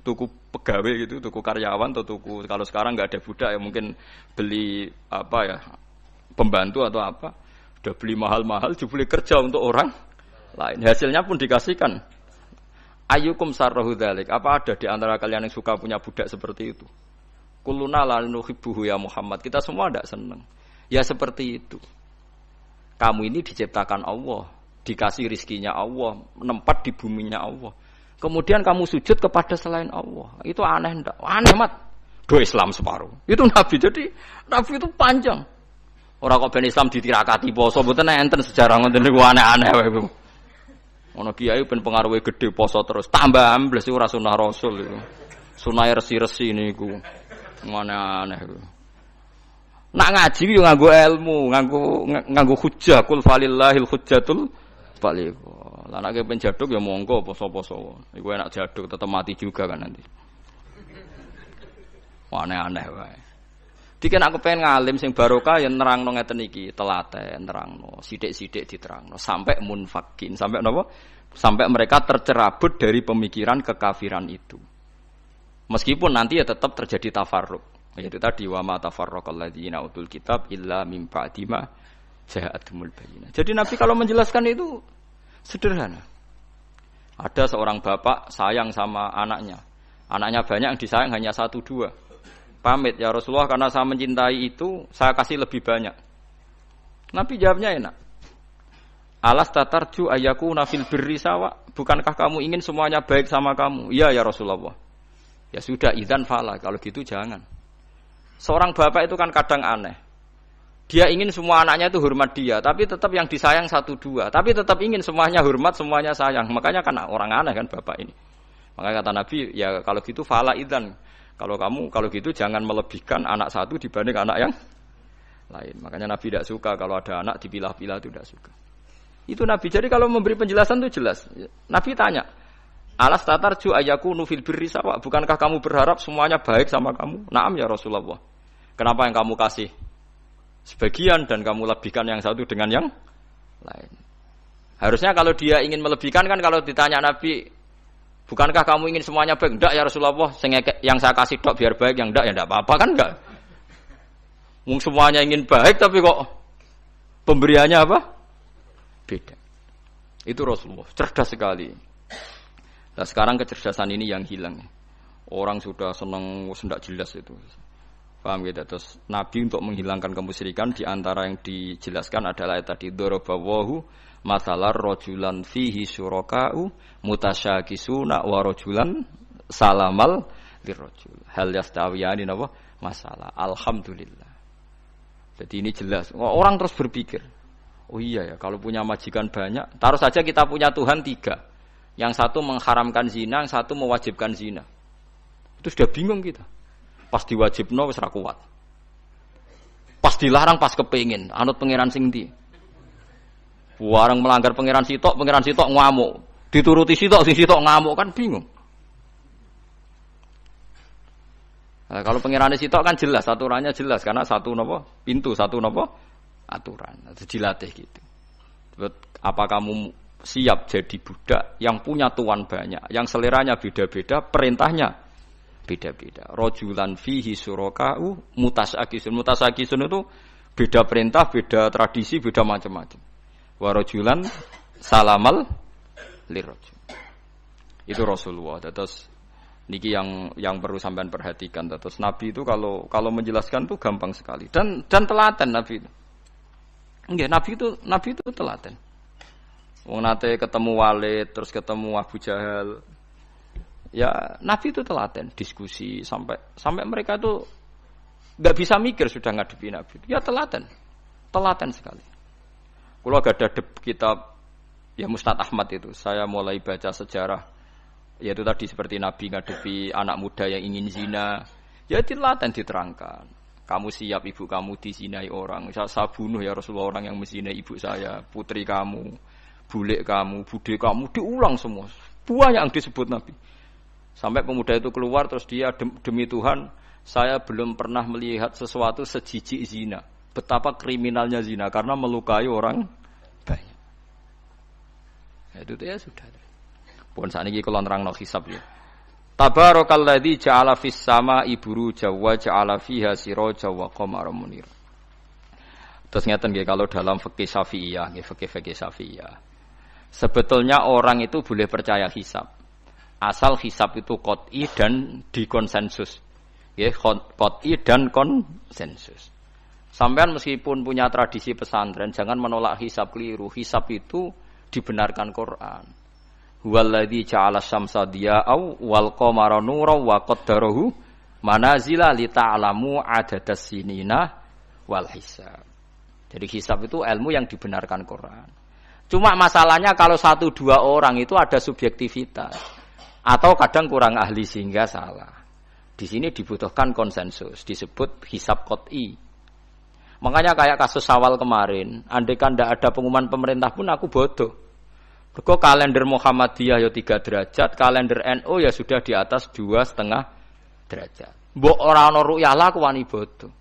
tuku pegawai gitu, tuku karyawan atau tuku kalau sekarang enggak ada budak ya mungkin beli apa ya? Pembantu atau apa. Udah beli mahal-mahal jebule kerja untuk orang lain. Hasilnya pun dikasihkan. Ayyukum sarrahu dzalik. Apa ada di antara kalian yang suka punya budak seperti itu? Kulluna la nuhibbuhu ya Muhammad. Kita semua tidak senang. Ya seperti itu. Kamu ini diciptakan Allah, dikasih rizkinya Allah, menempat di buminya Allah. Kemudian kamu sujud kepada selain Allah. Itu aneh enggak? Aneh mat. Do Islam separuh. Itu Nabi. Jadi Nabi itu panjang. Orang kok ben Islam ditirakati poso mboten enten sejarah ngoten niku aneh-aneh wae. Ono kiai ben pengaruhe gede poso terus tambah ambles iku ora sunah Rasul iku. Sunah resi-resi niku. Aneh-aneh iku. Nak ngaji yo nganggo ilmu, nganggo hujjah, kul falillahil hujjatul baligh. Lah nek ben jaduk ya monggo poso-poso. Iku enak jaduk tetep mati juga kan nanti. Aneh-aneh wae. Dikene aku pengen ngalim sing barokah ya nerangno ngeten iki, telaten nerangno, sithik-sithik diterangno sampai munfakin, sampai napa? Sampai mereka tercerabut dari pemikiran kekafiran itu. Meskipun nanti ya tetap terjadi tafarruq. Yaitu tadi wa ma tafarraqal ladzina utul kitab illa mim ba'di ma ja'atumul bayyinah. Jadi Nabi kalau menjelaskan itu sederhana. Ada seorang bapak sayang sama anaknya. Anaknya banyak, yang disayang hanya 1-2. Pamit ya Rasulullah karena saya mencintai itu, saya kasih lebih banyak. Nabi jawabnya enak. Alas tatarju ayakuna fil birri sawa. Bukankah kamu ingin semuanya baik sama kamu? Iya ya Rasulullah. Ya sudah idzan fala, kalau gitu jangan. Seorang bapak itu kan kadang aneh. Dia ingin semua anaknya itu hormat dia, tapi tetap yang disayang 1-2. Tapi tetap ingin semuanya hormat, semuanya sayang. Makanya kan orang aneh kan bapak ini. Makanya kata Nabi, ya kalau gitu fala idzan. Kalau gitu jangan melebihkan anak satu dibanding anak yang lain. Makanya Nabi tidak suka kalau ada anak dipilah-pilah, itu tidak suka. Itu Nabi. Jadi kalau memberi penjelasan itu jelas. Nabi tanya, alas tatarju ayakunu fil birri sawa. Bukankah kamu berharap semuanya baik sama kamu? Naam ya Rasulullah. Kenapa yang kamu kasih sebagian dan kamu lebihkan yang satu dengan yang lain? Harusnya kalau dia ingin melebihkan kan kalau ditanya Nabi, bukankah kamu ingin semuanya baik? Enggak ya Rasulullah, yang saya kasih dok biar baik, yang enggak ya enggak apa-apa kan enggak. Semuanya ingin baik tapi kok pemberiannya apa? Beda. Itu Rasulullah, cerdas sekali. Nah sekarang kecerdasan ini yang hilang. Orang sudah senang, tidak jelas itu. Paham gitu? Terus Nabi untuk menghilangkan kemusyrikan di antara yang dijelaskan adalah tadi darabawahu masalah rajulan fihi syuraka'u mutasyakisuna wa rajulan salamal lirrajul. Hal yastawiyani napa? Masalah. Alhamdulillah. Jadi ini jelas. Orang terus berpikir, oh iya ya, kalau punya majikan banyak, taruh saja kita punya Tuhan 3. Yang satu mengharamkan zina, yang satu mewajibkan zina. Itu sudah bingung kita. Pas diwajibno wis ra kuat. Pas dilarang pas kepengin, anut pangeran sing ndi. Warang melanggar pangeran sitok ngamuk. Dituruti sitok, sing sitok ngamuk kan bingung. Nah, kalau pangerane sitok kan jelas, aturannya jelas karena satu napa? Pintu, satu napa? Aturan. Itu dilatih gitu. Apa kamu siap jadi budak yang punya tuan banyak, yang seleranya beda-beda, perintahnya beda-beda. Rajulan fihi syuraka'u mutasakisun. Mutasakisun itu beda perintah, beda tradisi, beda macam-macam. Wa rajulan salamal lirrajul. Itu Rasulullah. Terus niki yang perlu sampean perhatikan. Terus Nabi itu kalau menjelaskan itu gampang sekali dan telaten Nabi itu. Enggak, Nabi itu telaten. Wong nate ketemu Walid, terus ketemu Abu Jahal. Ya, Nabi itu telaten, diskusi sampai mereka itu enggak bisa mikir sudah ngadepi Nabi. Ya telaten sekali. Kalau gak ada kitab ya Musnad Ahmad itu, saya mulai baca sejarah, yaitu tadi seperti Nabi ngadepi anak muda yang ingin zina, ya telaten diterangkan. Kamu siap ibu kamu dizinai orang, saya bunuh ya Rasulullah orang yang menzinai ibu saya, putri kamu, bulik kamu, bude kamu, diulang semua. Banyak yang disebut Nabi. Sampai pemuda itu keluar terus dia demi Tuhan, saya belum pernah melihat sesuatu sejijik zina. Betapa kriminalnya zina karena melukai orang banyak. Itu ya sudah. Pun sakniki kula nerangno hisab ya. Tabarakalladzi ja'ala fis sama'i buruja wa ja'ala fiha siraja wa qamaran munir. Terus ngeten nggih kalau dalam fikih Syafi'iyah, nggih fikih Syafi'iyah. Sebetulnya orang itu boleh percaya hisab. Asal hisab itu qot'i dan dikonsensus. Nggih, qot'i dan konsensus. Sampean meskipun punya tradisi pesantren jangan menolak hisab keliru. Hisab itu dibenarkan Quran. Huwallazi ja'ala syamsa diya'au wal qamara nuran wa qaddarahu manazila li ta'lamu adadas sinina wal hisab. Jadi hisab itu ilmu yang dibenarkan Quran. Cuma masalahnya kalau 1-2 orang itu ada subjektivitas atau kadang kurang ahli sehingga salah. Di sini dibutuhkan konsensus, disebut hisab qot'i. Makanya kayak kasus Syawal kemarin, andai kan tidak ada pengumuman pemerintah pun aku bodoh. Mergo kalender Muhammadiyah ya 3 derajat, kalender NU ya sudah di atas 2,5 derajat. Mbok ora ana ru'yah lah aku wani bodoh.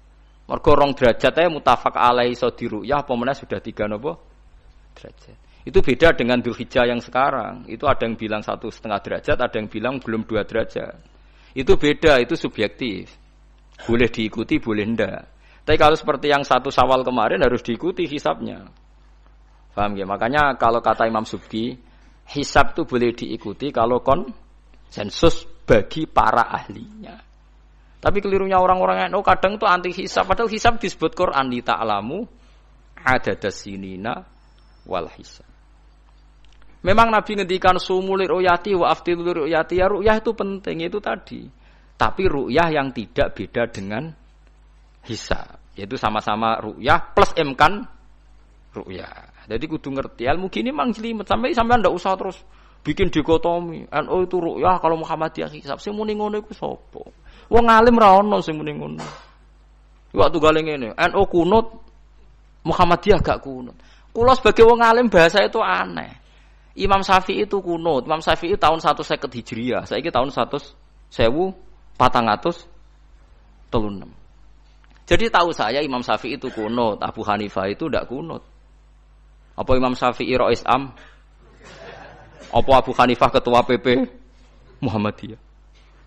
Mergo 2 derajat ae mutafaq alaihi iso diru'yah apa meneh sudah 3 napa derajat. Itu beda dengan Dzulhijjah yang sekarang. Itu ada yang bilang 1,5 derajat, ada yang bilang belum 2 derajat. Itu beda, itu subjektif. Boleh diikuti, boleh enggak. Tapi kalau seperti yang 1 Syawal kemarin harus diikuti hisabnya. Paham ya? Makanya kalau kata Imam Subki, hisab itu boleh diikuti kalau konsensus bagi para ahlinya. Tapi kelirunya orang-orang yang kadang itu anti hisab. Padahal hisab disebut Quran li ta'lamu adadas sinina wal hisab. Memang Nabi ngendikan sumulir ru'yati wa aftilur ru'yati, ya ru'yah itu penting itu tadi. Tapi ru'yah yang tidak beda dengan hisab. Yaitu sama-sama ru'yah plus imkan ru'yah. Jadi kudu ngerti ilmu gini mang jelimet sampai ndak usah terus bikin dikotomi. NU itu ru'yah kalau Muhammadiyah hisab. Sing muni ngono iku sapa? Wong alim ra ono sing muni ngono. Waktu gale ngene, NU kunut Muhammadiyah gak kunut. Kula sebagai wong alim bahasa itu aneh. Imam Syafi'i itu kunut. Imam Syafi'i tahun 150 Hijriah. Saiki tahun 1436. Jadi tahu saya Imam Syafi'i itu kunut, Abu Hanifah itu tidak kunut. Apa Imam Syafi'i Rais Am? Apa Abu Hanifah ketua PP Muhammadiyah?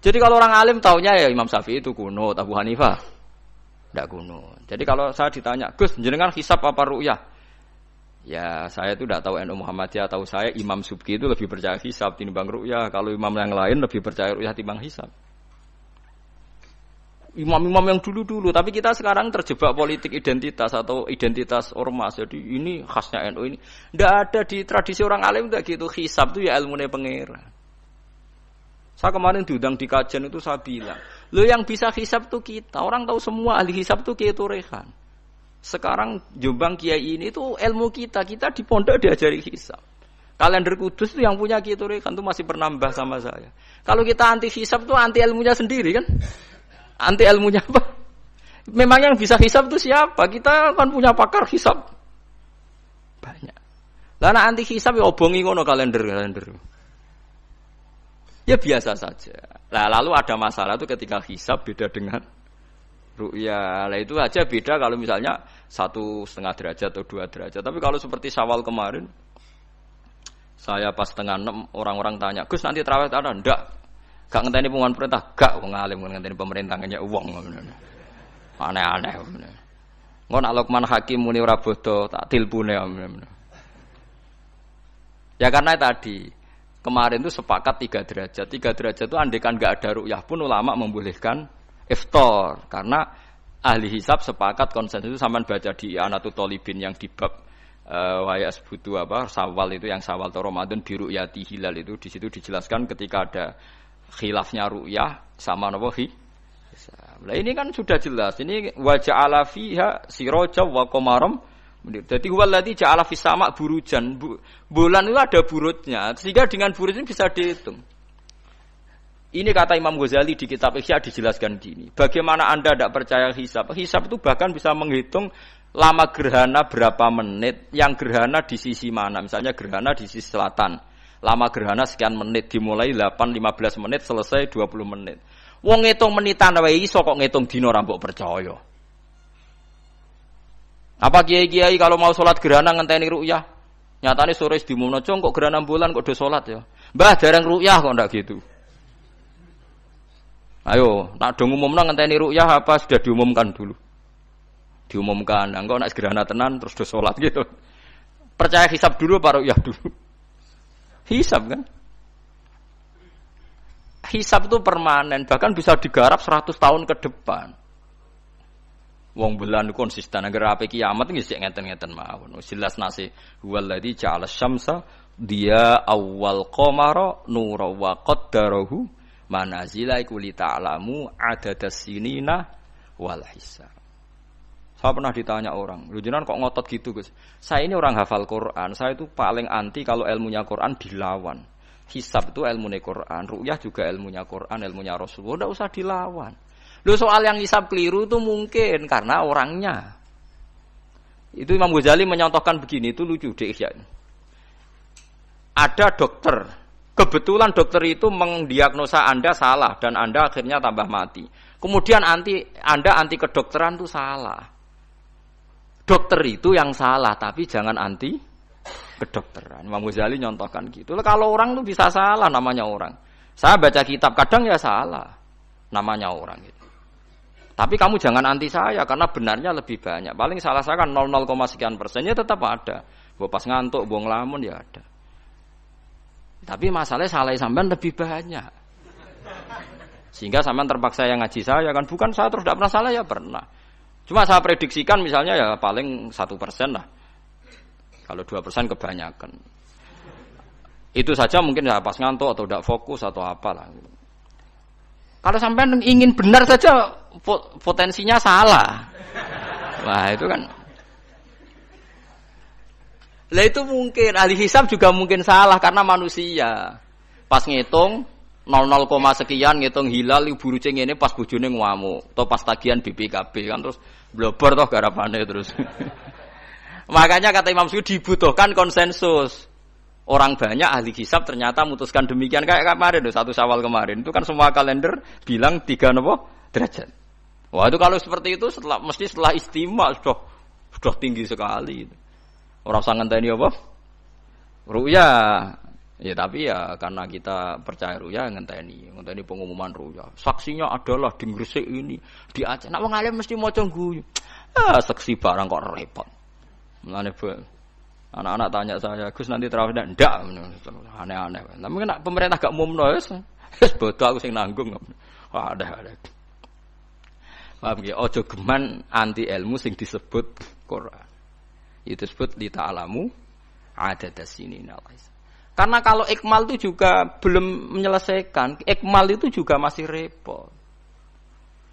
Jadi kalau orang alim taunya ya Imam Syafi'i itu kunut, Abu Hanifah tidak kunut. Jadi kalau saya ditanya, Gus, jenengan hisab apa ru'yah? Ya saya itu tidak tahu NU Muhammadiyah, tahu saya Imam Subki itu lebih percaya hisab timbang ru'yah. Kalau imam yang lain lebih percaya ru'yah timbang hisab. Imam-imam yang dulu-dulu, tapi kita sekarang terjebak politik identitas atau identitas ormas. Jadi ini khasnya NU ini. Tidak ada di tradisi orang alim tidak gitu. Hisab itu ya ilmunya pengira. Saya kemarin diundang di kajian itu saya bilang, lo yang bisa hisab itu kita. Orang tahu semua ahli hisab itu Kiai Turehan. Sekarang Jombang Kiai ini itu ilmu kita. Kita di pondok diajari hisab. Kalender Kudus itu yang punya Kiai Turehan itu masih pernambah sama saya. Kalau kita anti hisab itu anti ilmunya sendiri kan? Anti ilmunya apa? Memang yang bisa hisab itu siapa? Kita kan punya pakar hisab banyak. Lah nek anti hisab ya obongi ngono kalender. Ya biasa saja. Lah lalu ada masalah itu ketika hisab beda dengan ru'yah. Lah itu aja beda kalau misalnya 1,5 derajat atau 2 derajat. Tapi kalau seperti Syawal kemarin saya pas setengah 6 orang-orang tanya, "Gus nanti tarawih ada?" Enggak. Gak ngenteni pengumuman perintah, gak wong alim ngenteni pemerintah ngenyek wong. Aneh-aneh. Engko nek Luqman Hakim muni ora bodo tak tilpune. Ya karena tadi kemarin itu sepakat 3 derajat. 3 derajat itu andekan gak ada ru'yah pun ulama membolehkan iftar karena ahli hisab sepakat konsensus itu sampean baca di Anatut Thalibin yang di bab wayas butuh Syawal itu yang Syawal atau Ramadan di ru'yati hilal itu di situ dijelaskan ketika ada khilafnya ru'yah sama napa hisab. Nah ini kan sudah jelas. Ini wa ja'ala fiha siraja wa qamaram. Jadi huwallazi ja'ala fis sama' burujan. Bulan itu ada burutnya. Sehingga dengan burut ini bisa dihitung. Ini kata Imam Ghazali di kitab Ihya dijelaskan gini. Bagaimana Anda tidak percaya hisab? Hisab itu bahkan bisa menghitung lama gerhana berapa menit, yang gerhana di sisi mana. Misalnya gerhana di sisi selatan. Lama gerhana sekian menit, dimulai 8-15 menit, selesai 20 menit. Wong ngitung menitan wae iso kok ngitung dina ra mbok percaya. Apa kiai-kiai kalau mau salat gerhana ngenteni ru'yah? Nyatane sore diumumno kok gerhana bulan kok do salat ya. Mbah dereng ru'yah kok ndak gitu. Ayo, nak do ngumumno ngenteni ru'yah apa sudah diumumkan dulu. Diumumkan, engko nek gerhana tenan terus do salat gitu. Percaya hisab dulu apa ru'yah dulu? Hisab kan? Hisab itu permanen, bahkan bisa digarap 100 tahun ke depan. Wong bulan konsisten agar ape kiamat nggih sik ngeten-ngeten mawon. Jelas nase huwallazi ja'ala syamsa dia awal qamara nura wa qaddarahu manazila kulli ta'lamu adadas sinina wal hisab. Saya pernah ditanya orang, lu jenengan kok ngotot gitu Gus? Saya ini orang hafal Quran, saya itu paling anti kalau ilmunya Quran dilawan. Hisab itu ilmunya Quran, ru'yah juga ilmunya Quran, ilmunya Rasulullah, tidak usah dilawan. Lu soal yang hisab keliru itu mungkin karena orangnya. Itu Imam Ghazali menyontohkan begini, itu lucu deh ya. Ada dokter, kebetulan dokter itu mendiagnosa Anda salah dan Anda akhirnya tambah mati. Kemudian Anda anti kedokteran itu salah. Dokter itu yang salah, tapi jangan anti kedokteran. Imam Ghazali nyontohkan gitu. Kalau orang itu bisa salah, namanya orang. Saya baca kitab, kadang ya salah, namanya orang gitu. Tapi kamu jangan anti saya, karena benarnya lebih banyak. Paling salah saya kan 0,0 sekian persennya tetap ada. Bawa pas ngantuk, bawa ngelamun ya ada. Tapi masalahnya salah sampean lebih banyak. Sehingga sampean terpaksa yang ngaji saya kan, bukan saya terus tidak pernah salah ya pernah. Cuma saya prediksikan misalnya ya paling 1% lah. Kalau 2% kebanyakan. Itu saja mungkin ya pas ngantuk atau tidak fokus atau apalah. Kalau sampai ingin benar saja potensinya salah. Wah, itu kan. Lah itu mungkin ahli hisab juga mungkin salah karena manusia. Pas ngitung 00, sekian ngitung hilal ibu rucing ini pas bojone ngamuk atau pas tagihan BPKB kan terus blober toh garapane terus. Makanya kata Imam Suyuti dibutuhkan konsensus. Orang banyak ahli hisab ternyata memutuskan demikian kayak kemarin 1 Syawal kemarin itu kan semua kalender bilang 3 derajat. Wah itu kalau seperti itu mesti setelah istimewa sudah tinggi sekali. Orang usah ngenteni apa? Ru'ya. Ya tapi ya karena kita percaya ru'ya ngenteni pengumuman ru'ya. Saksinya adalah di Gresik ini, di Aceh. Nek wong alim mesti maca guyu. Saksi barang kok repot. Mulane anak-anak tanya saya, Gus nanti terawih ndak? Aneh-aneh. Tapi nek pemerintah gak umumno wis bodoh aku sing nanggung. Ada. Paham nggih? Aja geman anti ilmu sing disebut Quran. Itu disebut li ta'lamu adadas sinina. Karena kalau ikmal itu juga belum menyelesaikan, ikmal itu juga masih repot.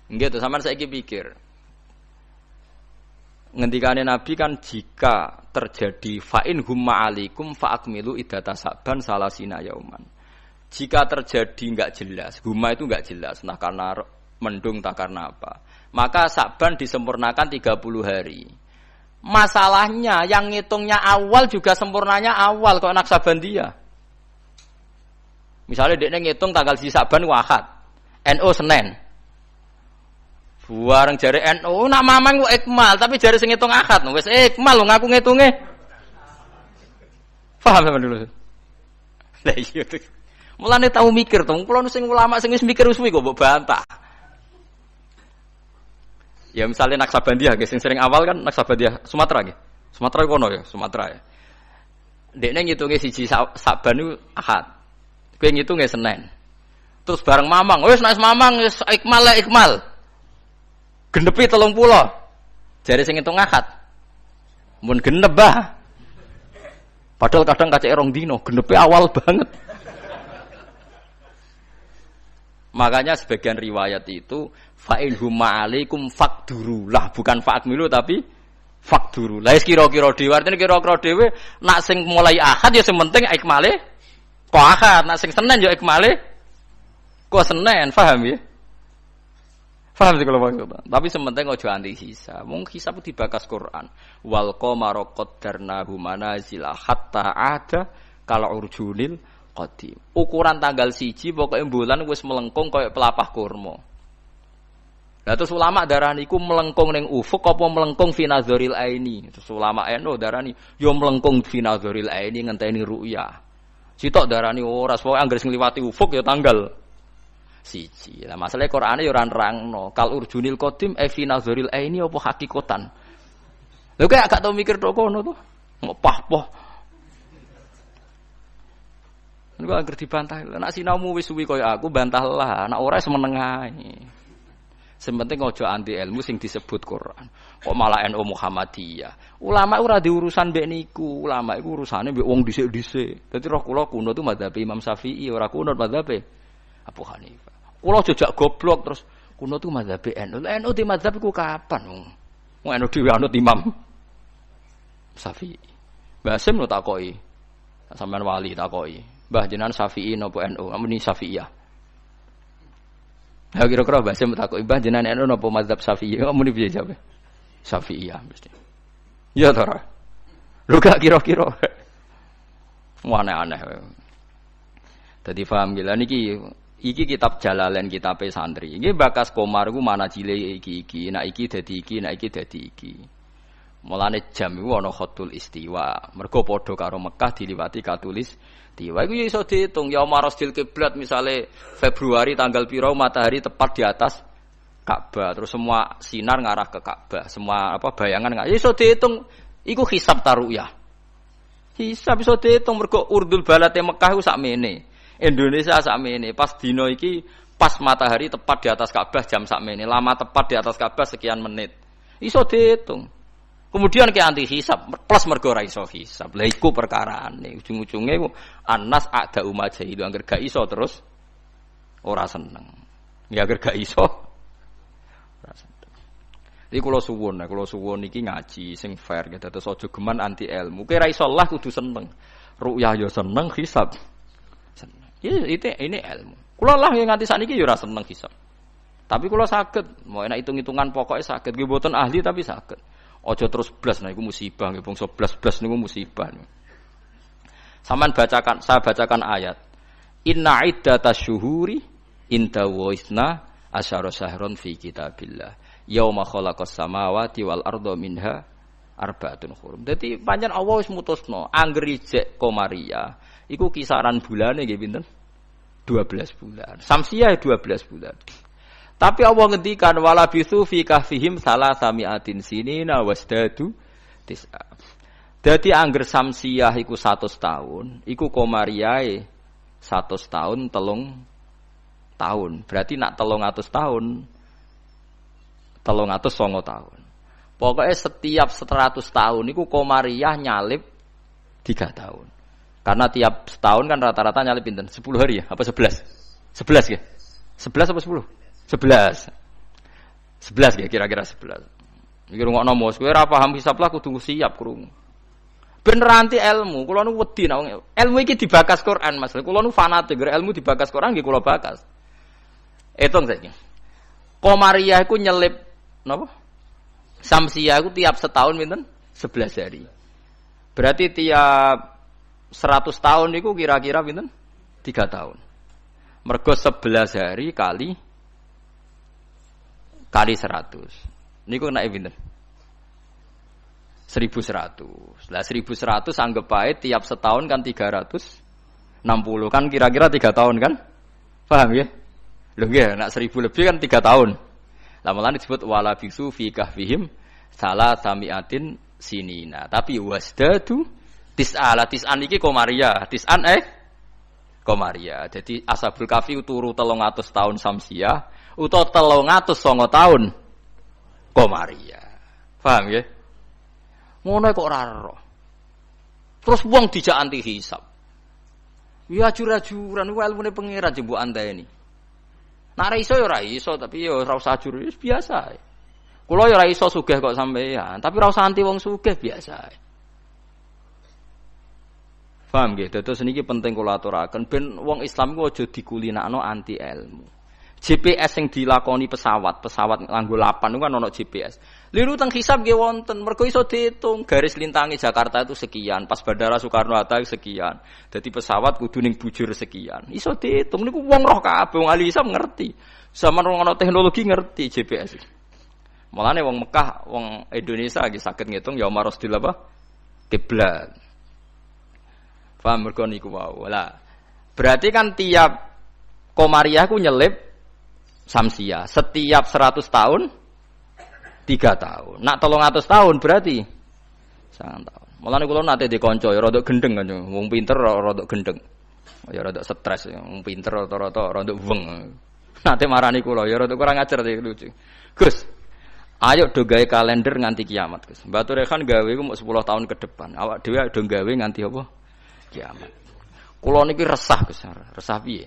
Gitu, sampean saiki pikir. Ngendikane Nabi kan jika terjadi fa'in humma alikum fa'akmilu iddata Sa'ban salasina yauman. Jika terjadi enggak jelas, humma itu enggak jelas, nah karena mendung tak karena apa. Maka Sa'ban disempurnakan 30 hari. Masalahnya yang ngitungnya awal juga sempurnanya awal kok Naksabandiyah. Misalnya dia ngitung tanggal si Sa'ban Ahad, NU Senin. Buareng jare NU nak mamang kok ikmal, tapi jare sing ngitung Ahad wis ikmal lho ngaku ngitunge. Paham sampean dulu. Lah iya. Mulane tau mikir to, kula sing ulama sing wis mikir wis kok mbok bantah. Ya misalnya Naksabandiyah, yang sering awal kan Naksabandiyah Sumatera nggih. Sumatera kono ya, Sumatera ya. Dekne ngitunge siji Sa'ban itu Ahad. Kowe ngitunge Senin. Terus bareng mamang, wis nek mamang wis ikmal. Genepi 30. Jare sing ngitung Ahad. Mun genep bah. Padahal kadang kacek rong dino, genepi awal banget. Makanya sebagian riwayat itu fa'in humma alaikum faqduru lah, bukan fa'akmilu tapi faqduru. Lah kira-kira dhewe artine kira-kira dhewe nak sing mulai Ahad ya sing penting ikmale kok Ahad, nak sing Senin ya ikmale kok Senin, paham ya? Paham sih kalau maksud. Tapi sementing aja anti hisab. Wong hisab dibakas Quran. Wal qamara qaddarnahu manazila hatta ada kala urjunil qadim. Ukuran tanggal 1 pokoke bulan wis melengkung kaya pelapah kurma. Lah terus ulama darani iku melengkung ning ufuk apa melengkung fi nazaril aini. Terus ulama eno darani yo melengkung fi nazaril aini ngenteni ru'ya. Sitok darani ora pokoke anggere sing liwati ufuk ya tanggal 1. Lah masalahe Qur'ane yo ora nerangno. Kal urjunil qadim fi nazaril aini apa hakikatan. Lho kok gak tau mikir tok kono to. Ngopah-poh. Niku anggere dibantah. Nek sinaumu wis suwi kaya aku bantahlah, nek ora semeneng ae. Sementing aja anti ilmu sing disebut Quran. Kok malah NU Muhammadiyah. Ulama ora diurusan mbek niku. Ulama iku urusane mbek wong dhisik-dhisik. Dadi roh kula kuno tu mazhab Imam Syafi'i, ora kuno mazhab Abu Hanifah. Kula jejak goblok terus kuno tu mazhab NU. NU di mazhab iku kapan? Wong NU dhewe anut Imam Syafi'i. Mbah Sim lho takoki. Sampeyan wali takoki. Mbah jenengan Syafi'i napa NU? Amuni Syafi'iyah. Ya kira-kira Mbah Sim takoki Mbah jenengan NU napa mazhab Syafi'i? Amuni piye jawab? Syafi'iyah mesti. Ya ta ora? Lho gak kira-kira. Aneh-aneh. Dadi paham gila niki iki kitab Jalalain kitabe santri. Iki bakas Komar iku mana cile iki. Nek iki dadi iki, nek iki dadi iki. Mulane jam iku ana khatul istiwa. Mergo padha karo Mekah diliwati katulis istiwa. Iku ya iso diitung ya marasdil kiblat misale Februari tanggal piro matahari tepat di atas Ka'bah. Terus semua sinar ngarah ke Ka'bah. Semua bayangan enggak iso diitung. Iku hisab taruyah. Hisab iso diitung mergo urdul balate Mekah iku sakmene. Indonesia sakmene. Pas dino iki pas matahari tepat di atas Ka'bah jam sakmene. Lama tepat di atas Ka'bah sekian menit. Iso diitung. Kemudian ke anti hisab plus mergo ora iso hisab. Lha iku perkarane ujung-ujunge anas ada umajahid angger gak iso terus ora seneng. Ya angger gak iso ora seneng. Iki kula suwun iki ngaji sing fair gitu. Terus aja geman anti ilmu. Kowe ra iso lah kudu seneng. Ru'yah ya seneng, hisab seneng. Ini ilmu. Kula lah yang nganti sakniki ya ora seneng hisab. Tapi kula saged, mau enak hitung-hitungan pokoknya saged. Nggih mboten ahli tapi saged. Aja terus blas nah iku musibah nggih bangsa blas niku musibah. Saya bacakan ayat. Inna iddatash syuhuri inda waisna asyara syahron fi kitabillah. Yauma khalaqas samawati wal arda minha arba'atun hurum. Dadi pancen Allah wis mutusno angger ijek Komariah iku kisaran bulane nggih pinten? 12 bulan. Samsiah 12 bulan. Tapi Allah ngendikan wala bisu fi kahfihim salasamiatin sinina wasdadu tis'a. Dadi angger samsiah iku 100 tahun, iku Komariahe 100 tahun 3 tahun. Berarti nak 300 tahun 309 tahun. Pokoknya setiap 100 tahun iku Komariah nyalip 3 tahun. Karena tiap setahun kan rata-rata nyalip pinten? 10 hari ya? Apa 11? 11 ya? 11 apa 10? 11 ya kira-kira 11. Iki rungokno mos kowe ora paham hisab lah kudu siap krungu. Ben ranti ilmu, kula nu wedi nek ilmu iki dibakas Quran Mas. Kula nu fanatik ilmu dibakas Quran nggih kula bakas. Hitung saiki. Komariah iku nyelip napa? Samsiah iku tiap setahun pinten? 11 hari. Berarti tiap 100 tahun niku kira-kira pinten? 3 tahun. Mergo 11 hari kali 100. Niku nek pinten? 1100. Lah 1100 anggap ae tiap setahun kan 360 kan kira-kira 3 tahun kan? Paham ya? Lho nggih, nek 1000 lebih kan 3 tahun. Lah malah disebut wala bisu fi kahfihim salasamiatin sinina. Tapi wasdadu tis'an iki Komariah. Tis'an Komariah. Jadi Ashabul Kahfi turu 300 tahun Samsiah utawa 309 tahun Komariah. Paham ya? Ngono kok ora ero. Terus wong dijak anti hisab. Ya ajur-ajuran ku ilmune pangeran jembuk anteni. Nek ora iso ya ora iso, tapi ya ora usah ajur, wis biasa. Kula ya ora iso sugih kok sampeyan, tapi ora usah anti wong sugih biasa. Paham nggih? Dados niki penting kula aturaken ben wong Islam ku aja dikulinakno anti ilmu. GPS yang dilakoni pesawat nganggo lapan itu kan ono GPS. Liru teng hisab nggih wonten, mergo iso diitung garis lintangi Jakarta itu sekian, pas Bandara Soekarno-Hatta sekian. Jadi pesawat kudu ning bujur sekian. Iso diitung niku wong roh kabeh, wong ahli hisab ngerti. Zaman wong ana teknologi ngerti GPS. Mulane wong Mekah, wong Indonesia lagi saged ngitung ya marosdil apa? Kiblat. Paham mergo niku wae. Lah, berarti kan tiap Komariah ku nyelip Samsiah setiap 100 tahun 3 tahun. Nak 300 tahun berarti 9 tahun. Mulane kula nate di kanca ya rada gendeng kan. Wong pinter rada gendeng. Ya rada stres ya. Wong pinter rata-rata rada weng. Nate marani kula ya rada kurang ajar iki lucu. Gus, ayo do gawe kalender nganti kiamat, Gus. Batu Rehan gawe ku mau 10 tahun ke depan. Awak dhewe do gawe nganti apa? Kiamat. Kula niki resah, Gus. Resah piye?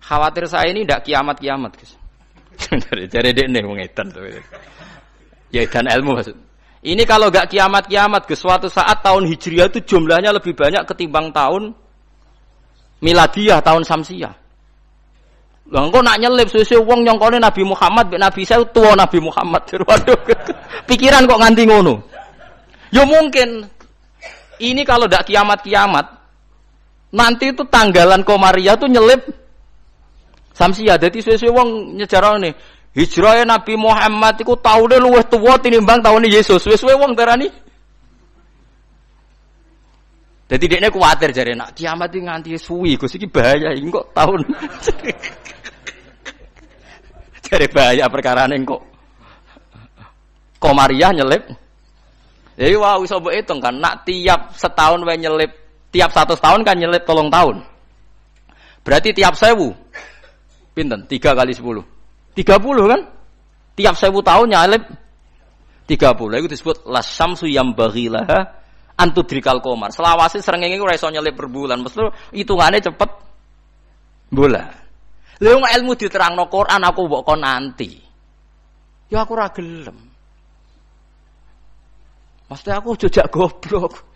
Khawatir saya ini ndak kiamat-kiamat, Gus. Jadi dekne wong edan to. Ya edan ilmu maksud. Ini kalau enggak kiamat-kiamat, Gus, suatu saat tahun Hijriah itu jumlahnya lebih banyak ketimbang tahun Miladiah, tahun Samsiah. Lah engko nak nyelip suwe-suwe wong nyongkone Nabi Muhammad mek Nabi saya tua Nabi Muhammad. Waduh. Pikiran kok nganti ngono. Ya mungkin ini kalau enggak kiamat-kiamat nanti itu tanggalan Komariah tuh nyelip Samsiah. Dadi suwe-suwe wong nyejarane hijrahe Nabi Muhammad iku taune luwih tuwa tinimbang taune Yesus. Suwe-suwe wong darani. Dadi dekne kuwatir jare nak kiamat iki nganti suwi Gus iki bahaya iki kok tahun. Jare bahaya perkarane kok Komariah nyelip. Jadi wah iso mbok hitung kan nak tiap setahun wae nyelip, tiap 100 tahun kan nyelip 3 tahun. Berarti tiap 1000 pinten? 3 kali 10. 30 kan? Tiap 1000 tahun nyalip 30. Itu disebut lasyamsu yambaghilaha antudrikal qamar. Selawase srengenge ora iso nyelip per bulan. Mesti hitungane cepet bulan. Lha ilmu diterangno Quran aku mbok kon nanti. Ya aku ora gelem. Maksudnya aku jejak goblok.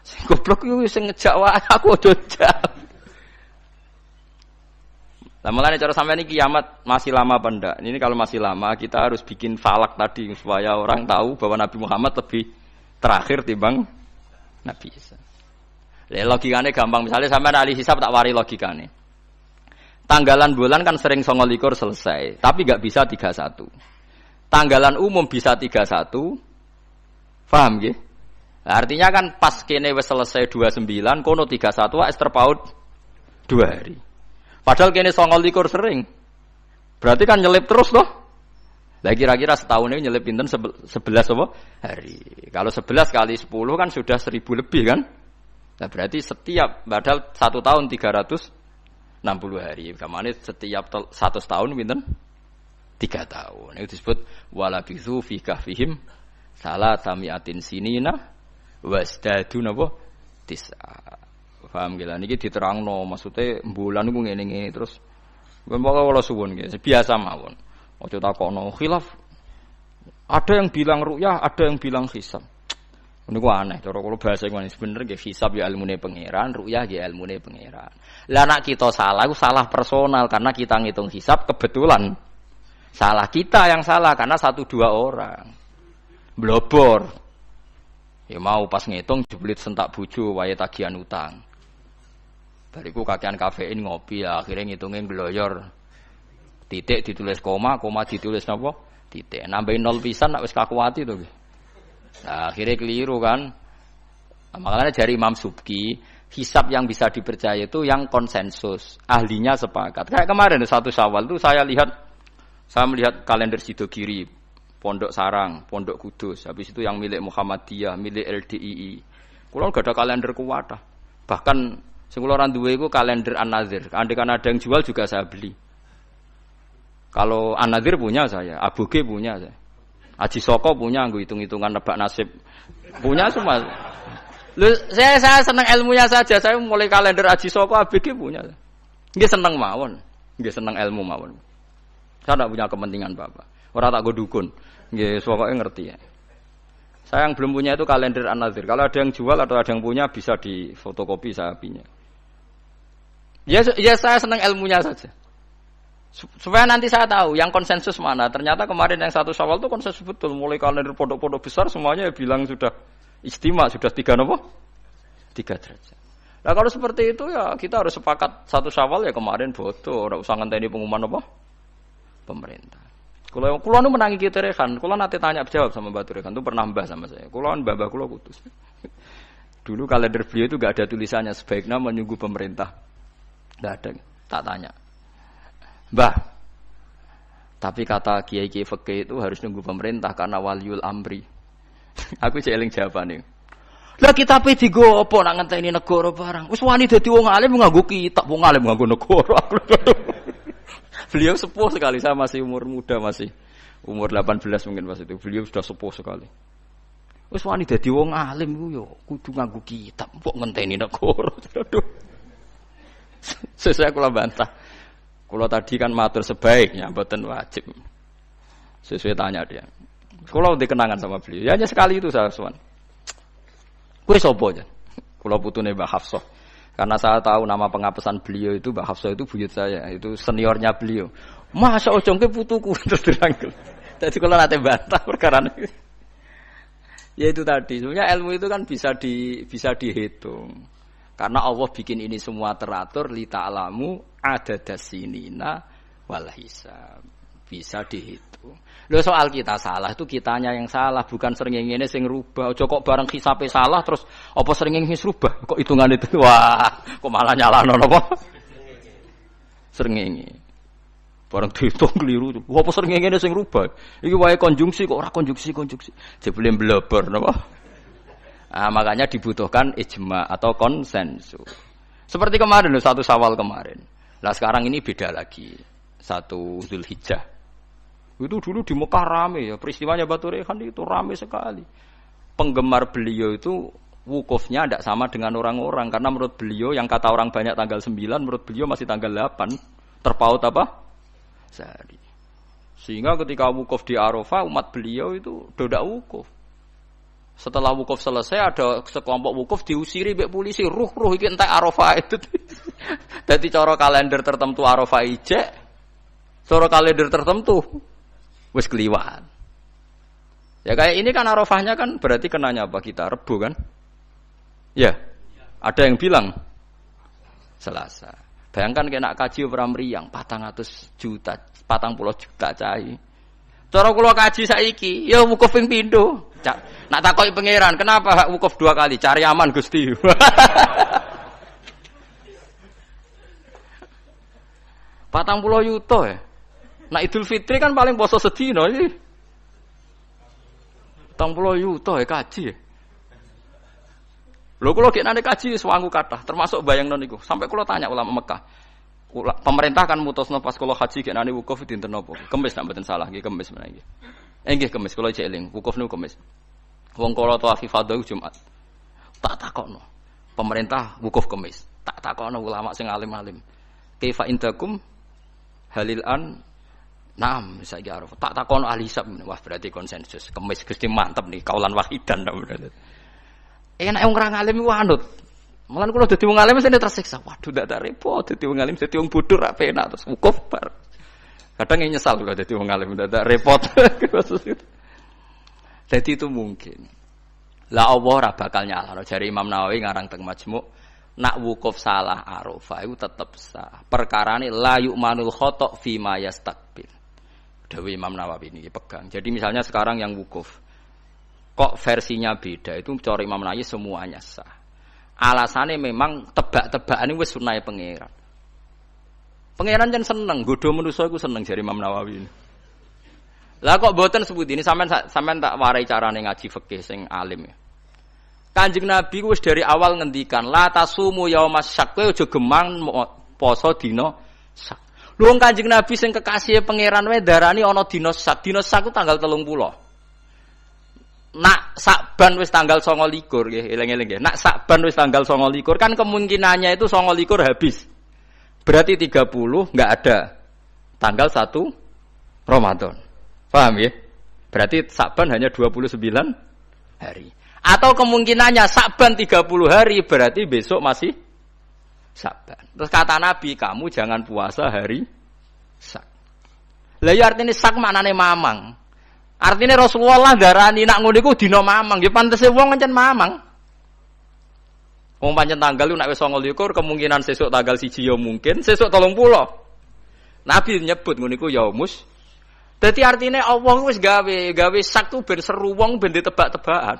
Sing goblok iku sing ngejak wae aku jejak. Lah mulane cara sampeyan iki kiamat masih lama apa ndak? Ini kalau masih lama kita harus bikin falak tadi supaya orang tahu bahwa Nabi Muhammad lebih terakhir timbang Nabi Isa. Logikane gampang, misalnya sampeyan ahli hisab tak wari logikane. Tanggalan bulan kan sering 29 selesai, tapi enggak bisa 31. Tanggalan umum bisa 31. Paham nggih? Nah, artinya kan pas kene wis selesai 29, kono 31 wis terpaut 2 hari. Padahal kene 29 sering. Berarti kan nyelip terus loh. Lah kira-kira setahun ini nyelip pinten 11 apa? Hari. Kalau 11 kali 10 kan sudah 1000 lebih kan? Nah berarti setiap padahal 1 tahun 360 hari. Kamane setiap 100 tahun pinten? 3 tahun. Itu disebut walabithu fi kahfihim salatamiatin sinina wasdadu napa? Tis'a. Paham gila niki diterangno maksudnya bulan niku ngene-ngene terus pokoke kula suwun nggih biasa mawon. Aja takokno khilaf. Ada yang bilang ru'yah, ada yang bilang hisab. Niku aneh cara kula bahasa ngene bener nggih hisab ya ilmune pangeran, ru'yah ya ilmune pangeran. Lah nek kita salah iku salah personal karena kita ngitung hisab kebetulan. Salah kita yang salah karena 1-2 orang. Blobor. Ya mau pas ngitung jeblit sentak bojo wae tagihan utang. Bariku kakean kafein ngopi ya, akhirnya ngitungin gloyor. Titik ditulis koma, koma ditulis napa? Titik. Nambahin 0 pisan nek wis kakuwati to. Nah, akhirnya keliru kan. Makanya dari Imam Subki, hisab yang bisa dipercaya itu yang konsensus, ahlinya sepakat. Kayak kemarin 1 Syawal itu saya melihat kalender Sidogiri, Pondok Sarang, Pondok Kudus, habis itu yang milik Muhammadiyah, milik LDII. Kulo gak ada kalender kuwatah. Bahkan sing kula ora duwe iku kalender An-Nadzir. Andaikan ada yang jual juga saya beli. Kalau An-Nadzir punya saya, Aboge punya saya. Aji Soko punya, nggo hitung-hitungan nebak nasib. Punya semua. Loh, saya senang ilmunya saja. Saya mulai kalender Aji Soko, Aboge punya. Nggih seneng mawon. Nggih seneng ilmu mawon. Saya tidak punya kepentingan Bapak. Ora tak go dukun. Nggih pokoke ngerti ya. Saya yang belum punya itu kalender An-Nadzir. Kalau ada yang jual atau ada yang punya bisa di fotokopi saya punya. Ya saya senang ilmunya saja. Supaya nanti saya tahu yang konsensus mana. Ternyata kemarin yang 1 Syawal itu konsensus betul. Mulai kalender pondok-pondok besar semuanya bilang sudah istimewa, sudah 3 derajat. Nah kalau seperti itu ya kita harus sepakat 1 Syawal ya kemarin bodoh. Ora usah ngenteni pengumuman apa? Pemerintah. Kalau nu menangi kita rekan, kalau nanti tanya jawab sama Batu Rekan itu pernah mbah sama saya. Kalau mbah kulo kutus. Dulu kalender beliau itu gak ada tulisannya sebaiknya menunggu pemerintah. Gak ada, tak tanya. Mbah, tapi kata kiai-kiai fikih itu harus nunggu pemerintah karena waliul amri. Aku jeling jawabane. Lah kita pe digo apa nak ngenteni negara barang. Wis wani dadi wong alim nganggo kitab, wong alim nganggo negara. Beliau sepuh sekali, saya masih umur muda, masih umur 18 mungkin pas itu. Beliau sudah sepuh sekali. Wis wani dadi wong alim ku yo kudu nganggo kitab, kok ngenteni negara. Sesuai kula bantah. Kula tadi kan matur sebaiknya, mboten wajib. Sesuai tanya dia. Kula udah kenangan sama beliau. Ya hanya sekali itu saya sowan. Kowe sapa aja? Kula putune Mbah Hafsah. Karena saya tahu nama pengapesan beliau itu Mbah Hafsah itu buyut saya, itu seniornya beliau. Masa ojongke putuku terus dirangkul. Dadi kula nate bantah perkara niku. Ya itu tadi, sebenarnya ilmu itu kan bisa dihitung. Karena Allah bikin ini semua teratur li ta'lamu adadasinina wal hisab. Bisa dihitung. Lho soal kita salah itu kitanya yang salah, bukan srengenge sing rubah. Aja kok bareng hisabe salah terus apa srengenge wis rubah. Kok hitungan itu wah, kok malah nyalahno napa? Srengenge. Bareng dihitung keliru. Apa srengenge sing rubah? Iki wae konjungsi kok ora konjungsi. Jebule blebor napa? Nah, makanya dibutuhkan ijma atau konsensus. Seperti kemarin 1 Syawal kemarin. Nah sekarang ini beda lagi. 1 Zulhijjah. Itu dulu di Mekah rame ya. Peristiwanya Batu Rehan itu rame sekali. Penggemar beliau itu wukufnya tidak sama dengan orang-orang. Karena menurut beliau yang kata orang banyak tanggal 9, menurut beliau masih tanggal 8. Terpaut apa? Sehari. Sehingga ketika wukuf di Arafah umat beliau itu tidak wukuf. Setelah wukuf selesai ada sekelompok wukuf diusiri mbek polisi, ruh iki entek Arafah itu. Dadi cara kalender tertentu Arafah ijek, cara kalender tertentu wis keliwat. Ya kayak ini kan Arafahnya kan berarti kenanya apa kita Rebo kan? Ya. Ada yang bilang Selasa. Bayangkan kena kaji ora mriyang 400 juta, 40 juta cai. Cara kula kaji saiki, ya wukuf ping pindho. Nak takoki pangeran, kenapa hak wukuf 2 kali? Cari aman Gusti. 40 yuta ya. Nah Idul Fitri kan paling poso sedina iki. 40 yuta ya kaji. Lho kula gek nane kaji swangu kathah, termasuk bayangno niku. Sampai kula tanya ulama Mekah. Pemerintah kan mutusno pas kula haji gek nane wukuf dinten napa? Kemis nek mboten salah nggih kemis menawa nggih. Nggih kemis kula cek eling, wukuf niku kemis. Wong kala tawaf ifadah Jumat. Tak takokno. Pemerintah wukuf kemis. Tak takokno ulama sing alim-alim. Kaifa indakum halil an Naam saiki arep. Tak takon ahli hisab. Wah berarti konsensus. Kemis Gusti mantep nih kaulan wahidan ta berarti. Enak wong ora ngalim iku anut. Malah kula dadi wong alim mesti tersiksa. Waduh ndak repot dadi wong alim dadi wong bodoh ra penak terus wukuf bar. Kadang nyesal kula dadi wong alim ndak repot. Jadi itu mungkin. Lah Allah ora bakal nyalahno jare Imam Nawawi ngarang teng Majmu' nak wukuf salah Arafah itu tetep sah. Perkarane la yu'manul khata' fi ma yastaqbil. Dewi Imam Nawawi ini pegang. Jadi misalnya sekarang yang wukuf, kok versinya beda itu cara Imam Nawawi semuanya sah. Alasannya memang tebak-tebakan ini wis sunnahe pangeran. Pangeran jan seneng, godho manusa iku seneng jare Imam Nawawi ini. Lah kok mboten sebut ini sampean tak warai carane ngaji fikih sing alim ya. Kanjeng Nabi wis dari awal ngendikan la tasumu yaumas syak kowe aja gemang poso dina syak. Lho Kanjeng Nabi sing kekasih pangeran wae darani ana dina syak. Dina syak ku tanggal 30. Nak Sakban wis tanggal 29 nggih, eling-eling nggih. Nak Sakban wis tanggal 29 kan kemungkinannya itu 29 habis. Berarti 30 enggak ada. Tanggal 1 Ramadan. Paham ya? Berarti Sakban hanya 29 hari. Atau kemungkinannya Sakban 30 hari berarti besok masih Sakban. Terus kata Nabi, kamu jangan puasa hari Sak. Lah ya artine Sak maknane mamang. Artine Rasulullah darani nak ngono iku dina mamang, ya pantese wong pancen mamang. Wong pancen tanggal lu nek wis 29 kemungkinan sesuk tanggal 1 ya mungkin, sesuk 30. Nabi nyebut ngono iku yaumus. Dadi artine Allah wis gawe Sak tu ben seru wong ben ditebak-tebakan.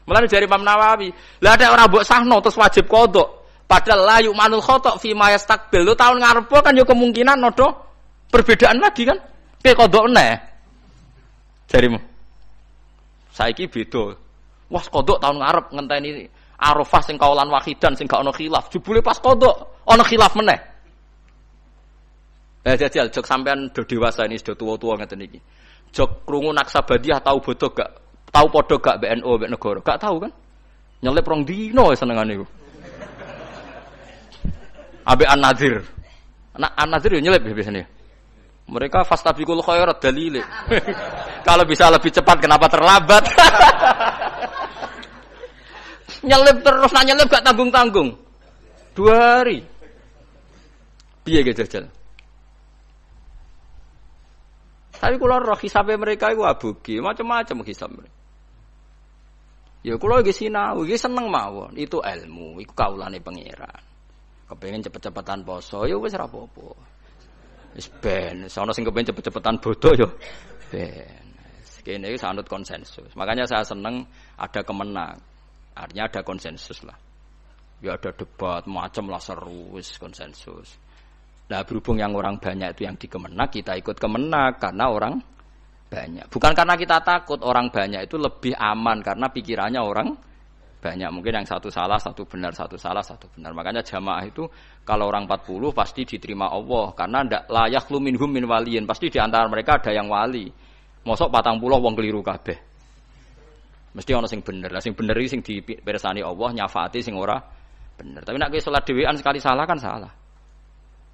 Mulane dari Imam Nawawi, lah ada orang mbok sahno terus wajib qodho. Padahal la yu'manul khata' fi ma yastaqbil. Lu tahun ngarep kan yo kemungkinan nodo perbedaan lagi kan. Piye qodho neh? Jarimu. Saiki beda. Wah qodho tahun ngarep ngenteni Arafah sing kaulan wahidan sing gak ono khilaf. Jebule pas qodho ono khilaf meneh. Jajal jok sampean do dewasa ini sudah tua-tua ngeten iki. Jok krungu Naksabandiyah tau bodoh gak? Tahu podo gak BNO mbek negara? Gak tahu kan? Nyelip rong dino senengane iku. Ambek An-Nadzir. An-Nadzir yo nyelip biasanya. Mereka fastabiqul khairat dalile. Kalau bisa lebih cepat kenapa terlambat? Nyelip terus nak nyelip gak tanggung-tanggung. 2 hari. Piye ge jajal? Tapi kula roh hisabe mereka iku abugi, macam-macam hisab mereka. Ya kula iki sinau, iki seneng mawon. Itu ilmu, iku kaulane pangeran. Kepengin cepet-cepetan poso, ya wis ora apa-apa. Wis ben, sono sing kepengin cepet-cepetan bodoh ya ben. Kene iki sanut konsensus. Makanya saya seneng ada kemenang. Artinya ada konsensus lah. Ya ada debat macam lah seru, wis konsensus. Nah berhubung yang orang banyak itu yang di Kemenak, kita ikut Kemenak karena orang banyak. Bukan karena kita takut orang banyak itu lebih aman karena pikirannya orang banyak. Mungkin yang satu salah, satu benar, satu salah, satu benar. Makanya jamaah itu kalau orang 40 pasti diterima Allah karena ndak layak lu minhum min waliyin. Pasti di antara mereka ada yang wali. Mosok 40 wong keliru kabeh. Mesti ana sing bener. Lah sing bener iki sing dipirsani Allah nyafaati sing ora bener. Tapi nek kowe salat dhewean sekali salah kan salah.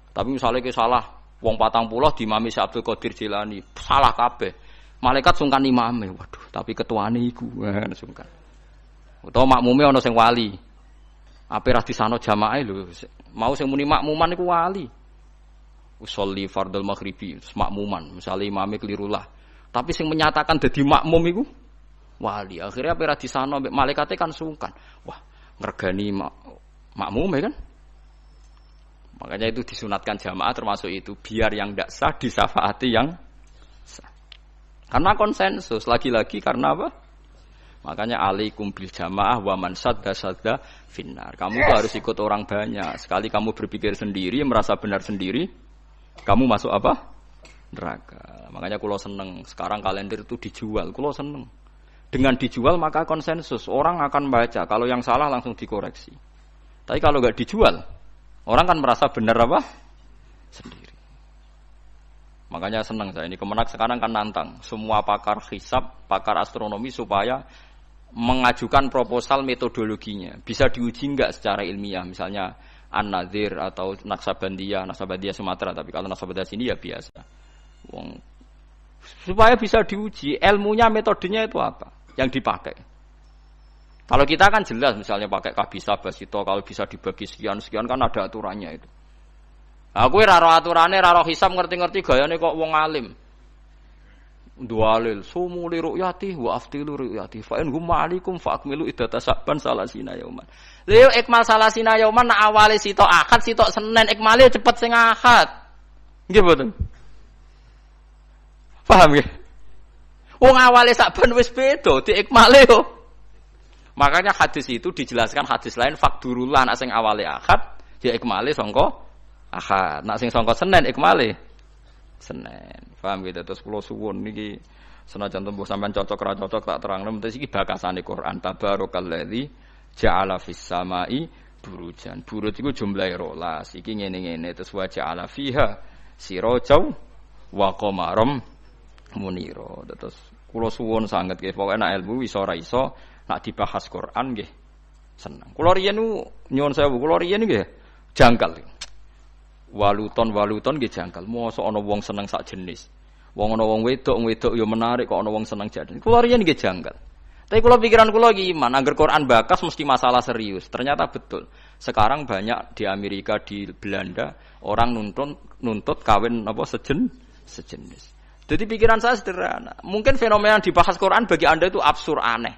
Tapi misalnya ke salah, wong 40 diimami Syekh Abdul Qadir Jilani, salah kabeh. malaikat sungkan imame. Waduh, tapi ketuane iku sungkan. Utawa makmume ana sing wali. Ape ra disano jamaah lho. Mau sing muni makmuman iku wali. Usolli fardhul maghribi, makmuman. Misale imame kelirulah. Tapi sing menyatakan dadi makmum iku wali. Akhirnya ape ra disano malaikate kan sungkan. Wah, ngregani makmum ya kan? Makanya itu disunatkan jamaah termasuk itu biar yang tidak sah disafaati yang sah. Karena konsensus lagi-lagi karena apa? Makanya alaikum bil jamaah wa man sadda finnar. Kamu tuh harus ikut orang banyak. Sekali kamu berpikir sendiri, merasa benar sendiri, kamu masuk apa? Neraka. Makanya kulo seneng sekarang kalender itu dijual. Kulo seneng. Dengan dijual maka konsensus orang akan baca. Kalau yang salah langsung dikoreksi. Tapi kalau nggak dijual, orang kan merasa benar apa? Sendiri. Makanya senang saya ini Kemenak sekarang kan nantang semua pakar hisab, pakar astronomi supaya mengajukan proposal metodologinya. Bisa diuji enggak secara ilmiah, misalnya An-Nadzir atau Naksabandiyah Sumatera, tapi kalau Naksabandiyah sini ya biasa. Supaya bisa diuji ilmunya, metodenya itu apa yang dipakai. Kalau kita kan jelas misalnya pakai kabisa basito, kalau bisa dibagi sekian kan ada aturannya itu. Aku ora ro aturane, ora ro hisab ngerti-ngerti gayane kok wong alim. Dualil sumu li ru'yati wa aftilu ru'yati fa in hum ma'alikum fa akmilu iddata saban salasina yauman. Lha ikmal salasina yauman nak awale sitok Ahad sitok Senin ikmale cepet sing Ahad. Nggih mboten? Paham nggih? Wong awale saban wis beda diikmale yo. Makanya hadis itu dijelaskan hadis lain fakdurullah nak sing awale Ahad ya ikmale sangka Ahad. Nak sing sangka Senin ikmale Senin. Paham gitu? Terus kula suwun niki senajan tembuh sampean cocok ra cocok tak terangno mesti iki bakasane Quran tabarakalladzi ja'ala fis samai burujan. Buruj iku jumlahe 12. Iki ngene-ngene terus wa ja'ala fiha sirajau wa qamaram munira. Terus kula suwun sanget nggih pokoke nek ilmu iso ora iso nak dibahas Quran nggih seneng. Kula riyen nyuwun sewu, kula riyen nggih janggal. Waluton nggih janggal. Mosok ana wong seneng sak jenis. Wong ana wong wedok ya menarik kok ana wong seneng jenis. Kula riyen nggih janggal. Tapi kula pikiran kula iki iman, angger Quran bakas mesti masalah serius. Ternyata betul. Sekarang banyak di Amerika, di Belanda orang nuntut kawin apa sejenis. Jadi pikiran saya sederhana. Mungkin fenomena yang dibahas Quran bagi Anda itu absurd aneh.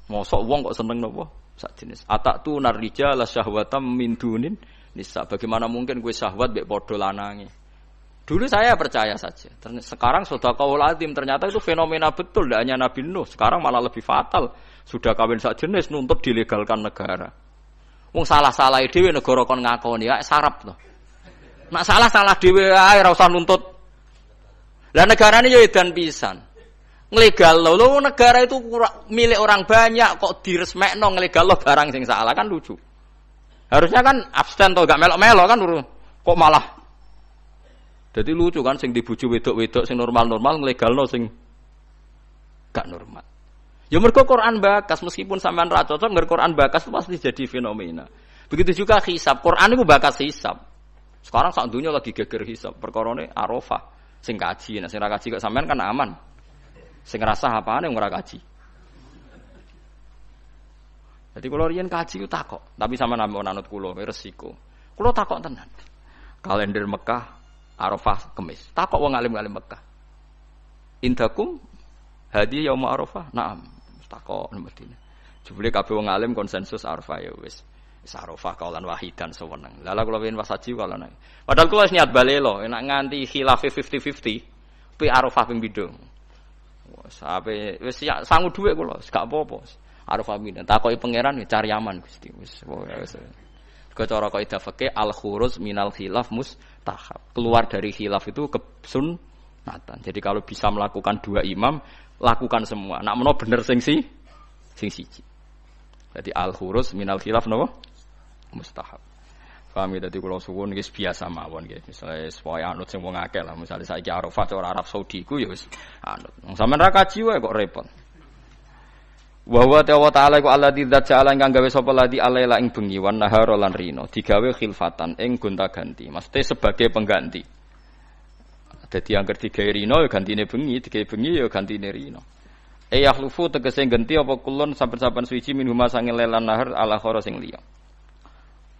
Mosok wong kok seneng napa sak jenis. Atatu narija la syahwatam min dunin nisa. Bagaimana mungkin gue syahwat mbek padha lanange. Dulu saya percaya saja. Sekarang sedekahul azim ternyata itu fenomena betul, tidak hanya Nabi Nuh. Sekarang malah lebih fatal. Sudah kawin sak jenis nuntut dilegalkan negara. Wong salah-salah dhewe negara kon ngakoni ya sarap to. Nak salah dhewe ae ora usah nuntut. Lah negarane yo edan pisan. Nglegalno lho negara itu milik orang banyak kok diresmekno nglegalno barang sing salah kan lucu. Harusnya kan abstain to gak melok-melok kan kok malah. Jadi lucu kan sing dibuju wedok-wedok sing normal-normal nglegalno sing gak normal. Ya mergo Quran bakas meskipun sampean ra cocok ngger Quran bakas itu pasti jadi fenomena. Begitu juga hisab. Quran itu bakas hisab. Sekarang sak dunya lagi geger hisab. Perkarane Arafah sing kaji. Nah sing ra kaji kok sampean kan aman. Sing ngrasah apane wong ora kaji. Jadi kula riyen kaji ku takok, tapi sampean anut kula resiko. Kula takok tenan. Kalender Mekah Arafah Kamis. Takok wong alim-alim Mekah. Indakum hadi yaum Arafah? Naam. Takok Madinah. Jebule kabeh wong alim konsensus Arafah ya wis. Wis Arafah kaulan wahidan sewenang. Lala kula wingi pas haji kaulan. Padahal kula wis niat balelo, enak nganti khilaf 50-50. Pi Arafah ping pindho. Sampai wis sangu dhuwit kula, gak apa-apa. Arafah pindho. Takoki pangeran cari aman Gusti. Wis wis. Cara kaidah fikih al-khuruj minal khilaf mustahab. Keluar dari khilaf itu kesunatan. Jadi kalau bisa melakukan dua imam, lakukan semua. Nak menawa bener sing siji. Jadi al-khuruj minal khilaf napa? Mustahab. Paham ya, dadi kula suwun iki biasa mawon nggih. Misale supaya anut sing wong akeh lah. Misale saiki Arafah cara Arab Saudi ku ya wis anut. Wong sampean ra kaji wae kok repot. Wa huwa ta'ala iku alladzi dza'ala kang gawe sapa ladi alaila ing bengi wan nahara lan rino digawe khilfatan ing gonta-ganti. Maksudnya sebagai pengganti. Dadi angger digawe rina ya gantine bengi, digawe bengi ya gantine rina. Yakhlufu tegese ganti apa kulun saben-saben suci minhuma sange lelan nahar ala khara sing liya.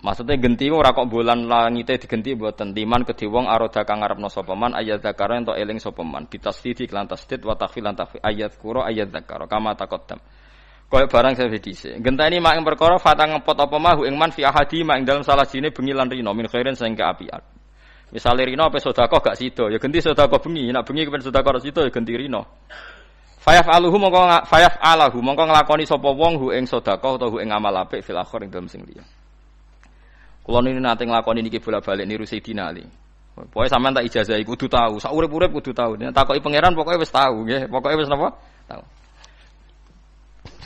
Maksudnya genti ora kok bulan langite digenti mboten timan kedhe wong aroda kang ngarepno sapa man ayat zakara ento eling sapa man bitasdid lan tasdid wa takhfil lan takhfil ayat qura ayat zakara kama taqaddam. Kaya barang saya dhisik. Genteni mak ing perkara fatang ngepot apa mahu ing man fi ahadi mak ing dalem salah jine bengi lan rina min khairin sing kaapian. Misale rina apa sedekah gak sida, ya genti sedekah bengi, nek bengi kepen sedekah sida ya genti rina. Fayaf'aluhu mongko nglakoni sapa wong hu ing sedekah utawa hu ing amal apik fil akhir ing dalem sing liya. Kula niki nate nglakoni niki bola-balik niru Sayyidina Ali. Pokoke sampean tak ijazahi kudu tahu, sak urip-urip kudu tahu. Nek takoki pangeran pokoke wis tahu nggih, pokoke wis napa? Tahu.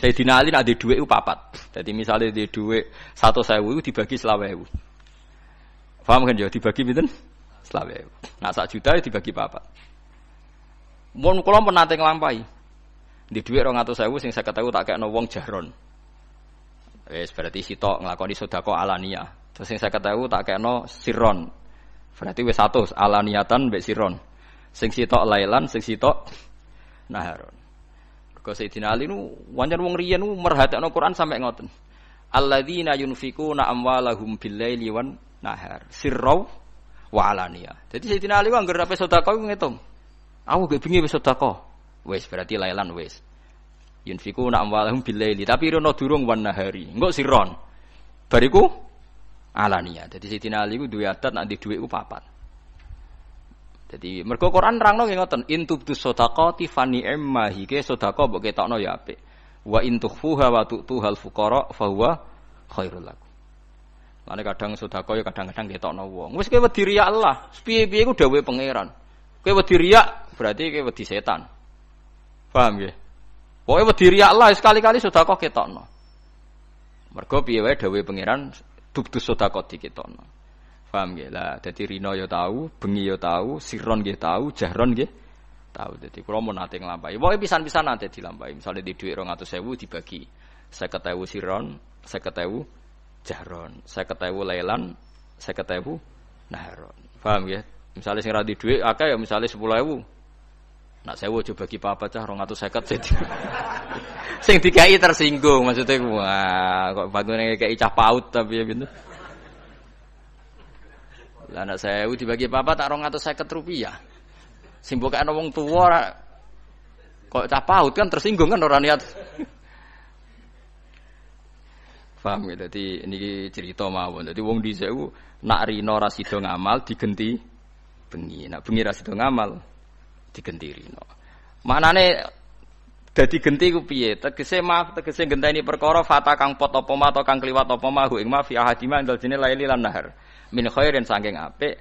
Sayyidina Ali nek dhuwit ku 4. Dadi misale di dhuwit 100.000 iku dibagi 20.000. Paham kan ya dibagi pinten? 20.000. Nah 1 juta dibagi 4. Mun kula menate nglampahi. Di dhuwit 200.000 sing 50.000 tak kekno wong jahron. Wis berarti sitok nglakoni sedekah alaniyah. Terus sing 50.000 tak kekno sirron. Berarti wis 100 alaniyatan mbek sirron. Sing sitok lailan, sing sitok naharon. Mergo Sayyidina Ali nu wancen wong riyen nu merhatekno Quran sampe ngoten. Alladzina yunfikuna amwalahum bil-laili wan nahar sirraw wa alaniyah. Jadi Sayyidina Ali ku anggere ape sedekah ku ngitung. Aku gak bengi wis sedekah. Wis berarti lailan wis. Yunfikuna amwalahum bil-laili tapi rono durung wan nahari. Engko sirron. Bariku alania. Jadi Sayyidina Ali ku duwe adat nek dhuwit ku 4. Jadi mergo Quran nerangno nggih ngoten, in tubdus shadaqati fa ni'ma hike sedekah mbok ketokno ya apik. Wa in tukhfuha wa tu'tuhal fuqara fa huwa khairul lakum. Lane kadang sedekah ya kadang-kadang ketokno wong. Wis kowe wedi riya Allah, piye-piye ku dawuhe pangeran. Kowe wedi riya berarti kowe wedi setan. Paham nggih? Pokoke wedi riya Allah sekali-kali sedekah ketokno. Mergo piye wae dawuhe pangeran tubdus sedekah diketokno. Paham nggih? Lah dadi rina ya tahu, bengi ya tahu, sirron nggih tahu, jahron nggih tahu. Dadi kula mun nate nglampahi. Pokoke pisan-pisan nate dilampahi. Misale di dhuwit 200.000 dibagi 50.000 sirron, 50.000 jahron, 50.000 lailan, 50.000 naharon. Paham nggih? Misale sing ra di dhuwit akeh ya misale 10.000. Nak 1.000 aja bagi papat cah 250 jadi. Sing dikai tersinggung maksudnya wah kok bangune kei cah paut tapi ya pintu. Lah anak 1.000 dibagi papa tak 250 rupiah. Sing mbokane wong tuwa kok cah paut kan tersinggung kan ora niat. Paham ya dadi niki cerita mawon. Dadi wong dhisik ku nak rina ra sida ngamal digenti bengi. Nak bengi ra sida ngamal digenti rina. Manane dadi genti ku piye? Tegese genteni perkara fata kang pot apa ma atau kang kliwat apa ma ing ma fi ahadima indal jine laili lan nahar. Min khairin saking apik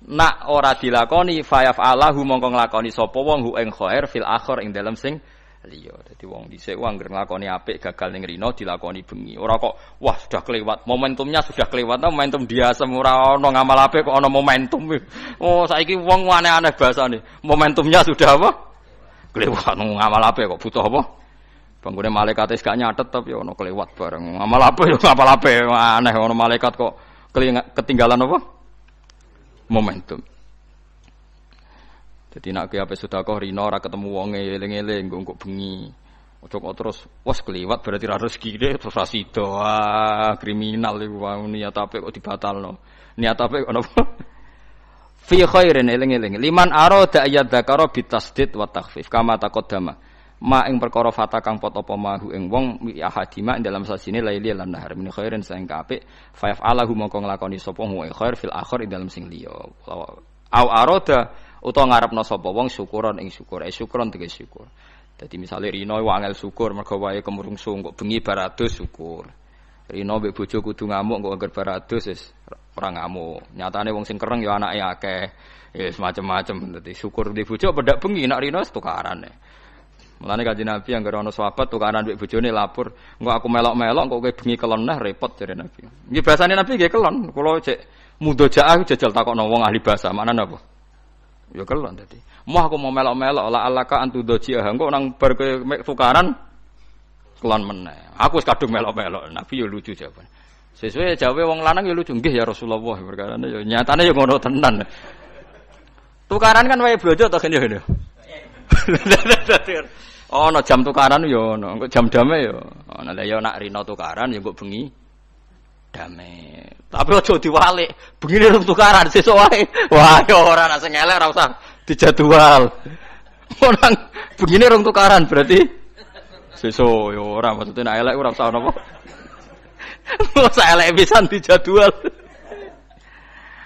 nak ora dilakoni fayaf alahu mongko nglakoni sapa wong hu ing khair fil akhir ing dalem sing liya. Dadi wong dhisik anggere nglakoni apik gagal ning rina dilakoni bengi. Ora kok wah sudah kelewat, momentumnya sudah kelewat, momentum biasa ora ana ngamal apik kok ana momentum. Oh saiki wong aneh-aneh basane. Momentumnya sudah apa? Kelewat ngamal apik kok butuh apa? Banggune malaikat wis gak nyatet tapi ana kelewat bareng. Ngamal apik yo ngamal apik aneh ana malaikat kok ketinggalan apa? Momentum. Jadi nak ke ape sedekah rina ora ketemu wonge eling-eling engko bengi. Ojo kok terus wes kliwat berarti ra rezeki terus ra sida. Kriminal iku niat apik kok dibatalno. Niat apik kok napa? Fi khairin eling-eling. Liman arada ayat dzakara bitasdid wa takhfif kama taqaddama. Ma ing perkara fata kang pot apa mahu ing wong ahadima ing dalam sasine laili lan nahar min khairin sing apik fa yaf'alahu mongko nglakoni sapa mu khair fil akhir ing dalam sing liya au arada utawa ngarepno sapa wong syukuran ing syukur syukuran tegese syukur. Dadi misale rina wangel syukur mergo wae kemrungsung kok bengi baratus syukur. Rina mbek bojo kudu ngamuk kok angger baratus wis ora ngamuk. Nyatane wong sing kereng ya anake akeh. Ya semacam-macam dadi syukur di bojo pedak bengi nak rina tukarane. Mulane Kanjeng Nabi anggere ana sahabat tukaran mbek bojone lapor, engko aku melok-melok kok kowe bengi kelon nah repot jare Nabi. Nggih bahasane Nabi nggih kelon, kula cek mudojaah jajal takokno wong ahli bahasa, maknane apa? Ya kelon dadi. Moh aku mau melok-melok la alaka antudojiah, engko nang bar kowe tukaran kelon meneh. Aku wis kadung melok-melok, Nabi ya lucu jawaban. Sesuai jawabe wong lanang ya lucu, nggih ya Rasulullah perkarane ya nyatane ya ngono tenan. Tukaran kan wae blojo to kene. Ono jam tukaran yo ono, engko jam-jame yo. Ono lha yo nak rino tukaran yo engko bengi damai. Tapi aja diwalik, bengine rung tukaran sesuk wae. Wah, yo ora ana sing elek ora usah dijadwal. Orang bengine rung tukaran berarti sesuk yo ora maksudnya nek elek ora usah napa. Ora elek pisan dijadwal.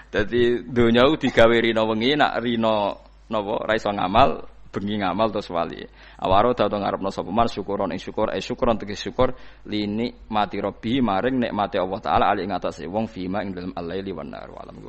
Dadi donya ku digawe rino wengi nak rino napa ora iso ngamal bengi ngamal terus wali. Awaro dadi ngarepno sapa man syukuron ing syukur syukuron tegese syukur lini mati robbi maring nikmate Allah taala ali ing atase wong fima ing dalem al-laili wan nar.